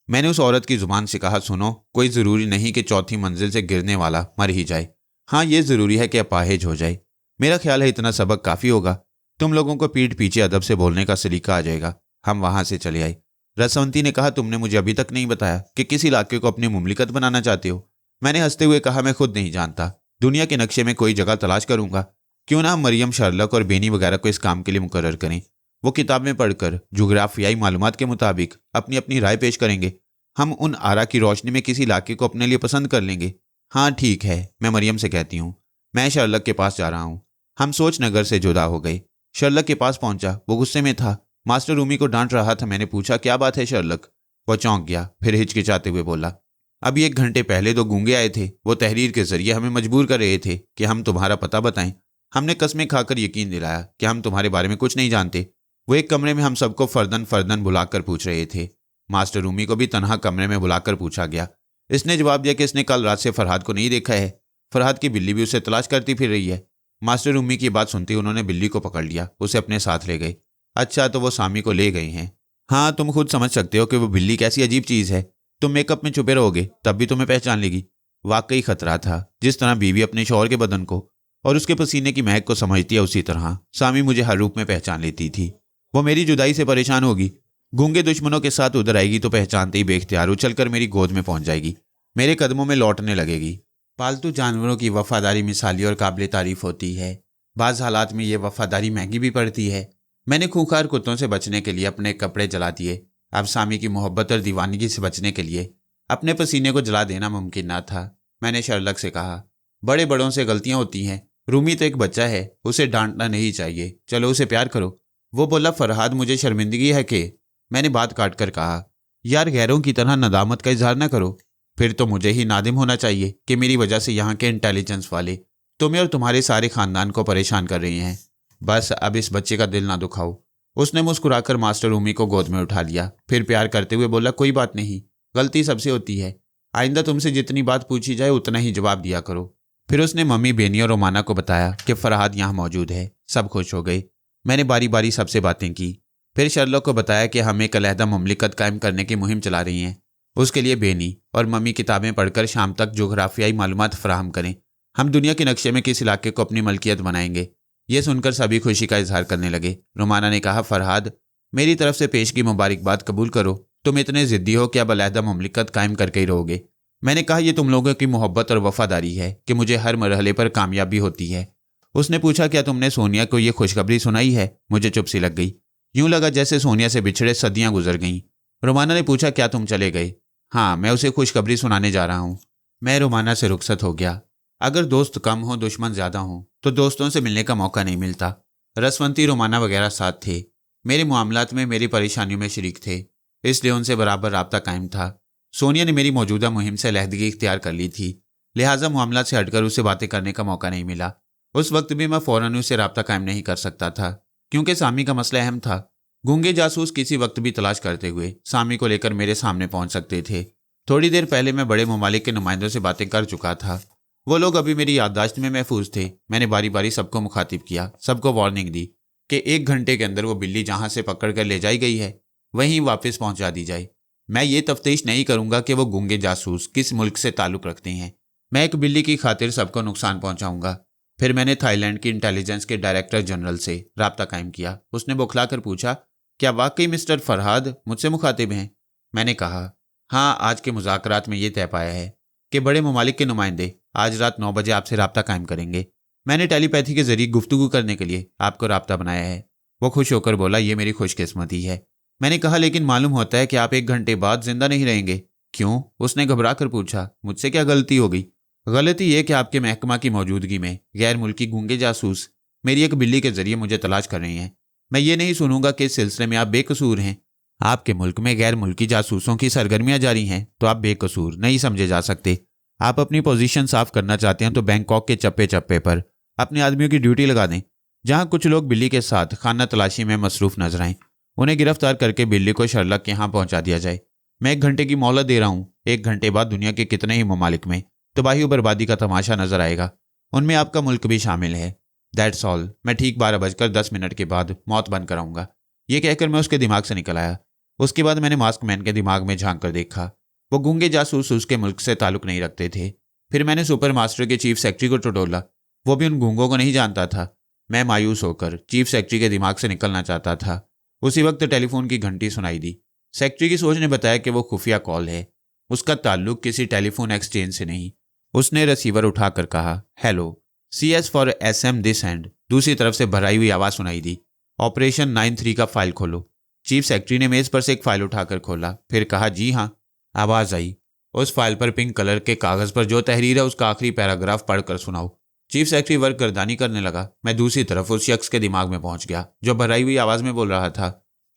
मैंने उस औरत की जुबान से कहा, सुनो, कोई ज़रूरी नहीं कि 4थी मंजिल से गिरने वाला मर ही जाए। हाँ, ये ज़रूरी है कि अपाहिज हो जाए। मेरा ख्याल है इतना सबक काफ़ी होगा। तुम लोगों को पीठ पीछे अदब से बोलने का सलीका आ जाएगा। हम वहाँ से चले आए। रसवंती ने कहा, तुमने मुझे अभी तक नहीं बताया कि किस इलाके को अपनी मुमलिकत बनाना चाहते हो। मैंने हंसते हुए कहा, मैं खुद नहीं जानता, दुनिया के नक्शे में कोई जगह तलाश करूंगा। क्यों ना हम मरियम, शर्लक और बेनी वगैरह को इस काम के लिए मुकर्रर करें। वो किताबें पढ़कर जुग्राफियाई मालूमात के मुताबिक अपनी अपनी राय पेश करेंगे। हम उन आरा की रोशनी में किसी इलाके को अपने लिए पसंद कर लेंगे। हाँ ठीक है, मैं मरियम से कहती हूँ, मैं शर्लक के पास जा रहा हूँ। हम सोच नगर से जुदा हो गए। शर्लक के पास पहुंचा, वो गुस्से में था, मास्टर रूमी को डांट रहा था। मैंने पूछा, क्या बात है शर्लक? वो चौंक गया, फिर हिचकिचाते हुए बोला, अभी 1 घंटे पहले 2 गूंगे आए थे। वो तहरीर के जरिए हमें मजबूर कर रहे थे कि हम तुम्हारा पता बताएं। हमने कस्में खाकर यकीन दिलाया कि हम तुम्हारे बारे में कुछ नहीं जानते। वो एक कमरे में हम सबको फर्दन फर्दन बुलाकर पूछ रहे थे। मास्टर रूमी को भी तनहा कमरे में बुलाकर पूछा गया। इसने जवाब दिया कि इसने कल रात से फरहाद को नहीं देखा है। फरहाद की बिल्ली भी उसे तलाश करती फिर रही है। मास्टर रूमी की बात सुनते उन्होंने बिल्ली को पकड़ लिया, उसे अपने साथ ले गए। अच्छा, तो वो सामी को ले गए हैं। हाँ, तुम खुद समझ सकते हो कि वो बिल्ली कैसी अजीब चीज़ है। तुम मेकअप में छुपे रहोगे तब भी तुम्हें पहचान लेगी। वाकई खतरा था। जिस तरह बीवी अपने शौहर के बदन को और उसके पसीने की महक को समझती है, उसी तरह सामी मुझे हर रूप में पहचान लेती थी। वो मेरी जुदाई से परेशान होगी, गूंगे दुश्मनों के साथ उधर आएगी तो पहचानते ही बेख्तियार उछलकर मेरी गोद में पहुंच जाएगी, मेरे कदमों में लौटने लगेगी। पालतू जानवरों की वफादारी मिसाली और काबिल तारीफ होती है। बाज़ हालात में ये वफादारी महंगी भी पड़ती है। मैंने खूंखार कुत्तों से बचने के लिए अपने कपड़े जला दिए। अब सामी की मोहब्बत और दीवानगी से बचने के लिए अपने पसीने को जला देना मुमकिन न था। मैंने शर्लक से कहा, बड़े बड़ों से गलतियां होती हैं। रूमी तो एक बच्चा है, उसे डांटना नहीं चाहिए। चलो उसे प्यार करो। वो बोला, फरहाद मुझे शर्मिंदगी है कि। मैंने बात काट कर कहा, यार गैरों की तरह नदामत का इजहार ना करो। फिर तो मुझे ही नादिम होना चाहिए कि मेरी वजह से यहाँ के इंटेलिजेंस वाले तुम्हें और तुम्हारे सारे खानदान को परेशान कर रही हैं। बस अब इस बच्चे का दिल ना दुखाओ। उसने मुस्कुराकर मास्टर रूमी को गोद में उठा लिया, फिर प्यार करते हुए बोला, कोई बात नहीं, गलती सबसे होती है। आइंदा तुमसे जितनी बात पूछी जाए उतना ही जवाब दिया करो। फिर उसने मम्मी, बेनी और रोमाना को बताया कि फरहाद यहाँ मौजूद है। सब खुश हो गए। मैंने बारी बारी सबसे बातें की। फिर शर्लक को बताया कि हम एक अलहदा ममलिकत कायम करने की मुहिम चला रही हैं। उसके लिए बेनी और मम्मी किताबें पढ़कर शाम तक जोग्राफियाई मालूमात फराहम करें। हम दुनिया के नक्शे में किस इलाके को अपनी मलकियत बनाएंगे। ये सुनकर सभी खुशी का इजहार करने लगे। रोमाना ने कहा, फरहाद मेरी तरफ से पेश की मुबारकबाद कबूल करो। तुम इतने जिद्दी हो कि अब अलहदा ममलिकत कायम करके ही रहोगे। मैंने कहा, यह तुम लोगों की मोहब्बत और वफादारी है कि मुझे हर मरहले पर कामयाबी होती है। उसने पूछा, क्या तुमने सोनिया को यह खुशखबरी सुनाई है? मुझे चुप सी लग गई। यूं लगा जैसे सोनिया से बिछड़े सदियां गुजर गईं। रोमाना ने पूछा, क्या तुम चले गए? हाँ, मैं उसे खुशखबरी सुनाने जा रहा हूँ। मैं रोमाना से रुखसत हो गया। अगर दोस्त कम हो, दुश्मन ज्यादा हो तो दोस्तों से मिलने का मौका नहीं मिलता। रसवंती, रोमाना वगैरह साथ थे। मेरे मामलात में, मेरी परेशानियों में शरीक थे, इसलिए उनसे बराबर राब्ता कायम था। सोनिया ने मेरी मौजूदा मुहिम से अलहदगी इख्तियार कर ली थी, लिहाजा मामला से हटकर उसे बातें करने का मौका नहीं मिला। उस वक्त भी मैं फ़ौरन उससे राब्ता कायम नहीं कर सकता था, क्योंकि सामी का मसला अहम था। गूंगे जासूस किसी वक्त भी तलाश करते हुए सामी को लेकर मेरे सामने पहुंच सकते थे। थोड़ी देर पहले मैं बड़े ममालिक के नुमाइंदों से बातें कर चुका था। वो लोग अभी मेरी याददाश्त में महफूज थे। मैंने बारी बारी सबको मुखातिब किया, सबको वार्निंग दी कि 1 घंटे के अंदर वो बिल्ली जहां से पकड़ कर ले जाई गई है वहीं वापस पहुंचा दी जाए। मैं ये तफ्तीश नहीं करूंगा कि वो गूंगे जासूस किस मुल्क से ताल्लुक़ रखते हैं। मैं एक बिल्ली की खातिर सबको नुकसान पहुंचाऊंगा। फिर मैंने थाईलैंड की इंटेलिजेंस के डायरेक्टर जनरल से राब्ता कायम किया। उसने बौखलाकर पूछा, क्या वाकई मिस्टर फरहाद मुझसे मुखातिब हैं? मैंने कहा, हाँ, आज के मुज़ाकरात में ये तय पाया है कि बड़े ममालिक के नुमाइंदे आज रात 9 बजे आपसे राब्ता कायम करेंगे। मैंने टेलीपैथी के जरिए गुफ्तगू करने के लिए आपको राब्ता बनाया है। वो खुश होकर बोला, ये मेरी खुशकिस्मती है। मैंने कहा, लेकिन मालूम होता है कि आप 1 घंटे बाद जिंदा नहीं रहेंगे। क्यों? उसने घबरा कर पूछा। मुझसे क्या गलती हो गई? गलती यह कि आपके महकमा की मौजूदगी में गैर मुल्की गूंगे जासूस मेरी एक बिल्ली के जरिए मुझे तलाश कर रही हैं। मैं ये नहीं सुनूंगा कि इस सिलसिले में आप बेकसूर हैं। आपके मुल्क में गैर मुल्की जासूसों की सरगर्मियां जारी हैं तो आप बेकसूर नहीं समझे जा सकते। आप अपनी पोजीशन साफ करना चाहते हैं तो बैंकॉक के चप्पे चप्पे पर अपने आदमियों की ड्यूटी लगा दें। जहां कुछ लोग बिल्ली के साथ खाना तलाशी में मसरूफ नजर आएं, उन्हें गिरफ्तार करके बिल्ली को शर्लक के यहाँ पहुंचा दिया जाए। मैं 1 घंटे की मोहलत दे रहा हूँ। 1 घंटे बाद दुनिया के कितने ही ममालिक में तबाही और बर्बादी का तमाशा नजर आएगा। उनमें आपका मुल्क भी शामिल है। That's all. मैं ठीक 12:10 के बाद मौत बंद कराऊंगा। ये कहकर मैं उसके दिमाग से निकल आया। उसके बाद मैंने मास्क मैन के दिमाग में झांक कर देखा। वो गूंगे जासूस उसके मुल्क से ताल्लुक नहीं रखते थे। फिर मैंने सुपर मास्टर के चीफ सेक्रेटरी को टटोला। वो भी उन गूंगों को नहीं जानता था। मैं मायूस होकर चीफ सेक्रेटरी के दिमाग से निकलना चाहता था। उसी वक्त टेलीफोन की घंटी सुनाई दी। सेक्रेटरी की सोच ने बताया कि वो खुफिया कॉल है, उसका ताल्लुक किसी टेलीफोन एक्सचेंज से नहीं। उसने रिसीवर उठाकर कहा, hello, CS for SM this and. दूसरी तरफ से भराई हुई आवाज़ सुनाई दी, ऑपरेशन 93 का फाइल खोलो। चीफ सेक्रेटरी ने मेज़ पर से एक फाइल उठाकर खोला, फिर कहा, जी हाँ। आवाज़ आई, उस फाइल पर पिंक कलर के कागज़ पर जो तहरीर है उसका आखिरी पैराग्राफ पढ़कर सुनाओ। चीफ सेक्रेटरी वर्क गर्दानी करने लगा। मैं दूसरी तरफ उस शख्स के दिमाग में पहुंच गया जो भराई हुई आवाज़ में बोल रहा था।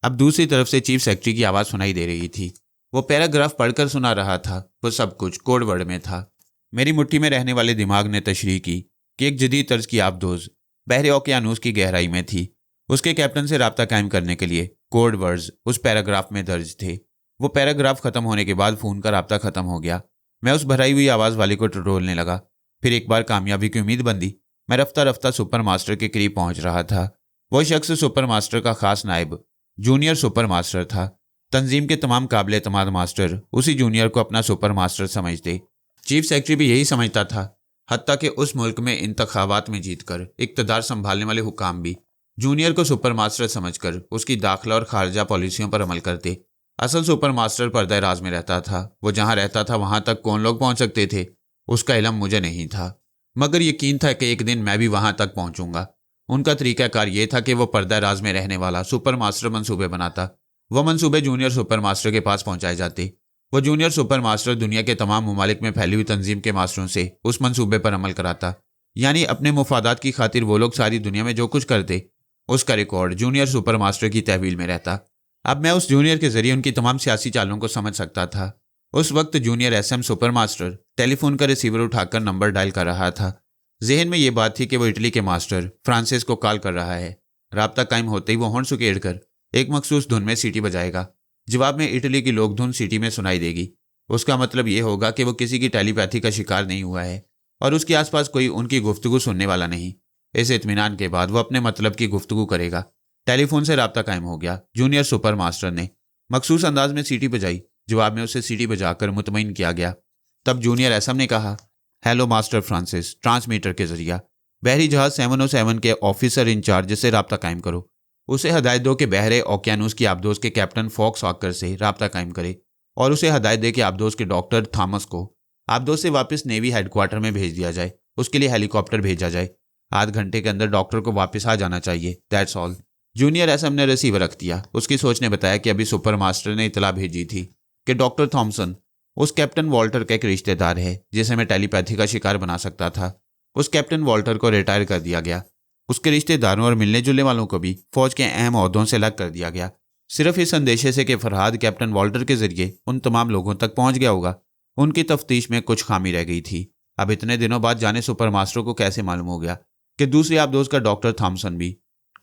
अब दूसरी तरफ से चीफ सेक्रेटरी की आवाज़ सुनाई दे रही थी। वो पैराग्राफ पढ़कर सुना रहा था। वो सब कुछ कोड वर्ड में था। मेरी मुट्ठी में रहने वाले दिमाग ने तशरीह की कि एक जदीद तर्ज की आबदोज बहरे ओकियानूस की गहराई में थी। उसके कैप्टन से राब्ता कायम करने के लिए कोड वर्ड्स उस पैराग्राफ में दर्ज थे। वो पैराग्राफ खत्म होने के बाद फ़ोन का राब्ता खत्म हो गया। मैं उस भराई हुई आवाज़ वाले को टटोलने लगा। फिर एक बार कामयाबी की उम्मीद बंदी। मैं रफ्ता रफ्ता सुपर मास्टर के करीब पहुंच रहा था। वो शख्स सुपर मास्टर का खास नायब जूनियर सुपर मास्टर था। तंजीम के तमाम काबिल एतमाद मास्टर उसी जूनियर को अपना सुपर मास्टर समझते। चीफ सेक्रेटरी भी यही समझता था। हत्ता कि उस मुल्क में इंतखाबात में जीतकर इक़्तिदार संभालने वाले हुकाम भी जूनियर को सुपर मास्टर समझकर उसकी दाखिला और खारजा पॉलिसियों पर अमल करते। असल सुपर मास्टर पर्दा राज में रहता था। वो जहाँ रहता था वहाँ तक कौन लोग पहुँच सकते थे उसका इल्म मुझे नहीं था, मगर यकीन था कि एक दिन मैं भी वहाँ तक पहुँचूंगा। उनका तरीक़ाकार ये था कि वो पर्दा राज में रहने वाला सुपर मास्टर मंसूबे बनाता। वह मंसूबे जूनियर सुपर मास्टर के पास पहुँचाए जाते। वो जूनियर सुपर मास्टर दुनिया के तमाम ममालिक में फैली हुई तंजीम के मास्टरों से उस मंसूबे पर अमल कराता। यानी अपने मुफादात की खातिर वो लोग सारी दुनिया में जो कुछ करते उसका रिकॉर्ड जूनियर सुपर मास्टर की तहवील में रहता। अब मैं उस जूनियर के जरिए उनकी तमाम सियासी चालों को समझ सकता था। उस वक्त junior SM super master telephone का रिसीवर उठाकर नंबर डायल कर रहा था। जहन में ये बात थी कि वो इटली के मास्टर फ्रांसिस को कॉल कर रहा है। राब्ता कायम होते ही वो हॉर्न सुकेड़ कर एक मखसूस धुन में सीटी बजाएगा। जवाब में इटली की लोक धुन सीटी में सुनाई देगी। उसका मतलब ये होगा कि वो किसी की टेलीपैथी का शिकार नहीं हुआ है और उसके आसपास कोई उनकी गुफ्तगू सुनने वाला नहीं। इस इत्मीनान के बाद वो अपने मतलब की गुफ्तगू करेगा। टेलीफोन से राब्ता कायम हो गया। जूनियर सुपर मास्टर ने मखसूस अंदाज में सीटी बजाई। जवाब में उसे सीटी बजाकर मुतमईन किया गया। तब जूनियर एसएम ने कहा, हेलो मास्टर फ्रांसिस, ट्रांसमीटर के जरिए बहरी जहाज 707 के ऑफिसर इंचार्ज से राब्ता कायम करो। उसे हदायत दो कि बहरे ओकियानूस की आबदोज के कैप्टन फॉक्स हॉकर से राब्ता कायम करे और उसे हदायत दे कि आबदोज के डॉक्टर थॉमस को आबदोज से वापस नेवी हेडक्वार्टर में भेज दिया जाए। उसके लिए हेलीकॉप्टर भेजा जाए। आध घंटे के अंदर डॉक्टर को वापस आ जाना चाहिए। That's all. जूनियर एसएम ने रिसीवर रख दिया। उसकी सोच ने बताया कि अभी सुपर मास्टर ने इतला भेजी थी कि डॉक्टर थॉमसन उस कैप्टन वॉल्टर का एक रिश्तेदार है जिसे मैं टेलीपैथी का शिकार बना सकता था। उस कैप्टन वॉल्टर को रिटायर कर दिया गया। उसके रिश्तेदारों और मिलने जुलने वालों को भी फौज के अहम ओहदों से अलग कर दिया गया, सिर्फ इस अंदेशे से कि फरहाद कैप्टन वॉल्टर के जरिए उन तमाम लोगों तक पहुंच गया होगा। उनकी तफ्तीश में कुछ खामी रह गई थी। अब इतने दिनों बाद जाने सुपर मास्टर को कैसे मालूम हो गया कि दूसरी आबदोज का डॉक्टर थॉमसन भी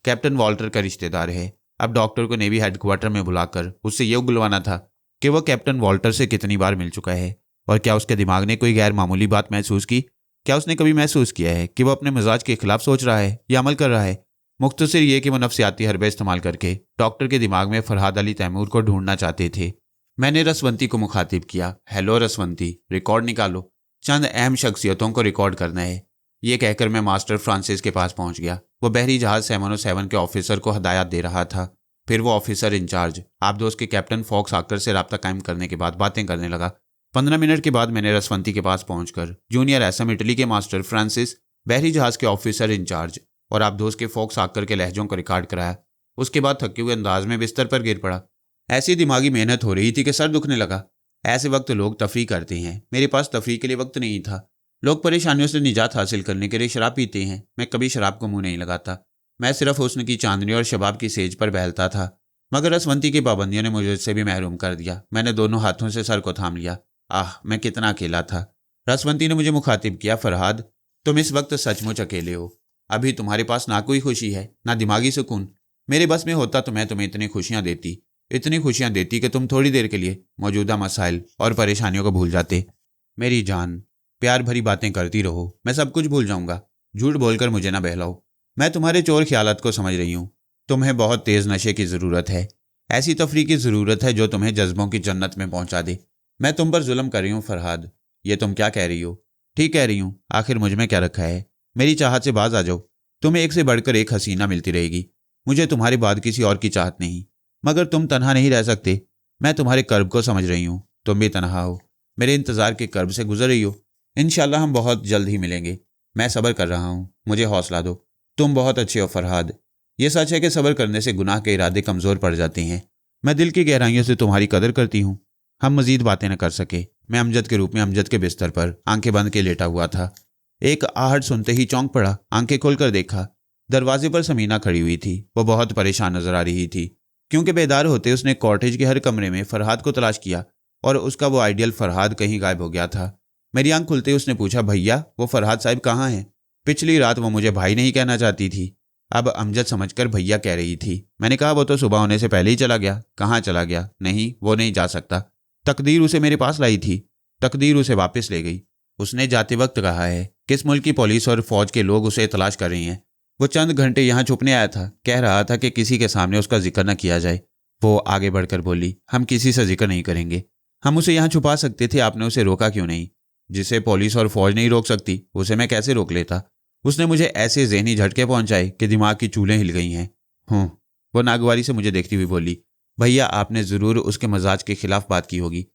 कैप्टन वॉल्टर का रिश्तेदार है। अब डॉक्टर को नेवी हेडक्वार्टर में बुलाकर उससे ये उगलवाना था कि वह कैप्टन वॉल्टर से कितनी बार मिल चुका है और क्या उसके दिमाग ने कोई गैर मामूली बात महसूस की। क्या उसने कभी महसूस किया है कि वह अपने मिजाज के खिलाफ सोच रहा है या अमल कर रहा है। मुख्तसर ये कि वह नफ्सियाती हरबे इस्तेमाल करके डॉक्टर के दिमाग में फरहाद अली तैमूर को ढूंढना चाहते थे। मैंने रसवंती को मुखातिब किया, हेलो रसवंती, रिकॉर्ड निकालो, चंद अहम शख्सियतों को रिकॉर्ड करना है। ये कहकर मैं मास्टर फ्रांसिस के पास पहुंच गया। वो बहरी जहाज 707 के ऑफिसर को हदायत दे रहा था। फिर वो ऑफिसर इंचार्ज आबदोज के कैप्टन फॉक्स आकर से राब्ता कायम करने के बाद बातें करने लगा। 15 मिनट के बाद मैंने रसवंती के पास पहुंचकर जूनियर एसएम इटली के मास्टर फ्रांसिस, बहरी जहाज के ऑफिसर इंचार्ज और आबदोज के फॉक्स आकर के लहजों को रिकॉर्ड कराया। उसके बाद थके हुए अंदाज में बिस्तर पर गिर पड़ा। ऐसी दिमागी मेहनत हो रही थी कि सर दुखने लगा। ऐसे वक्त लोग तफरी करते हैं, मेरे पास तफरी के लिए वक्त नहीं था। लोग परेशानियों से निजात हासिल करने के लिए शराब पीते हैं, मैं कभी शराब को मुंह नहीं लगाता। मैं सिर्फ हुस्न की चांदनी और शबाब की सेज पर बहलता था। मगर रसवंती की पाबंदियों ने मुझे उससे भी महरूम कर दिया। मैंने दोनों हाथों से सर को थाम लिया। आह, मैं कितना अकेला था। रसवंती ने मुझे मुखातिब किया, फरहाद तुम इस वक्त सचमुच अकेले हो। अभी तुम्हारे पास ना कोई खुशी है ना दिमागी सुकून। मेरे बस में होता तो मैं तुम्हें इतनी खुशियाँ देती कि तुम थोड़ी देर के लिए मौजूदा मसाइल और परेशानियों को भूल जाते। मेरी जान, प्यार भरी बातें करती रहो, मैं सब कुछ भूल जाऊंगा। झूठ बोलकर मुझे ना बहलाओ। मैं तुम्हारे चोर ख्यालात को समझ रही हूँ। तुम्हें बहुत तेज़ नशे की ज़रूरत है, ऐसी तफरी की ज़रूरत है जो तुम्हें जज्बों की जन्नत में पहुँचा दे। मैं तुम पर जुल्म कर रही हूँ फरहाद। ये तुम क्या कह रही हो? ठीक कह रही हूँ। आखिर मुझ में क्या रखा है? मेरी चाहत से बाज आ जाओ। तुम्हें एक से बढ़कर एक हसीना मिलती रहेगी। मुझे तुम्हारे बाद किसी और की चाहत नहीं। मगर तुम तनहा नहीं रह सकते। मैं तुम्हारे कर्ब को समझ रही हूँ। तुम भी तनहा हो, मेरे इंतज़ार के कर्ब से गुजर रही हो। इंशाल्लाह हम बहुत जल्द ही मिलेंगे। मैं सब्र कर रहा हूँ, मुझे हौसला दो। तुम बहुत अच्छे हो फरहाद। ये सच है कि सब्र करने से गुनाह के इरादे कमज़ोर पड़ जाते हैं। मैं दिल की गहराइयों से तुम्हारी कदर करती हूँ। हम मज़ीद बातें न कर सके। मैं अमजद के रूप में अमजद के बिस्तर पर आंखें बंद के लेटा हुआ था। एक आहट सुनते ही चौंक पड़ा। आंखें खोलकर देखा, दरवाजे पर समीना खड़ी हुई थी। वो बहुत परेशान नजर आ रही थी क्योंकि बेदार होते उसने कॉटेज के हर कमरे में फरहाद को तलाश किया और उसका वो आइडियल फरहाद कहीं गायब हो गया था। मेरी आंख खुलते ही उसने पूछा, भैया वो फरहाद साहब कहाँ हैं? पिछली रात वो मुझे भाई नहीं कहना चाहती थी, अब अमजद समझकर भैया कह रही थी। मैंने कहा, वो तो सुबह होने से पहले ही चला गया। कहाँ चला गया? नहीं, वो नहीं जा सकता। तकदीर उसे मेरे पास लाई थी, तकदीर उसे वापस ले गई। उसने जाते वक्त कहा है किस मुल्क की पुलिस और फौज के लोग उसे तलाश कर रही हैं। वो चंद घंटे यहाँ छुपने आया था, कह रहा था कि किसी के सामने उसका जिक्र न किया जाए। वो आगे बढ़कर बोली, हम किसी से जिक्र नहीं करेंगे। हम उसे यहाँ छुपा सकते थे, आपने उसे रोका क्यों नहीं? जिसे पुलिस और फौज नहीं रोक सकती उसे मैं कैसे रोक लेता? उसने मुझे ऐसे जहनी झटके पहुंचाए कि दिमाग की चूलें हिल गई हैं। वो नागवारी से मुझे देखती हुई बोली, भैया आपने ज़रूर उसके मजाज के खिलाफ बात की होगी।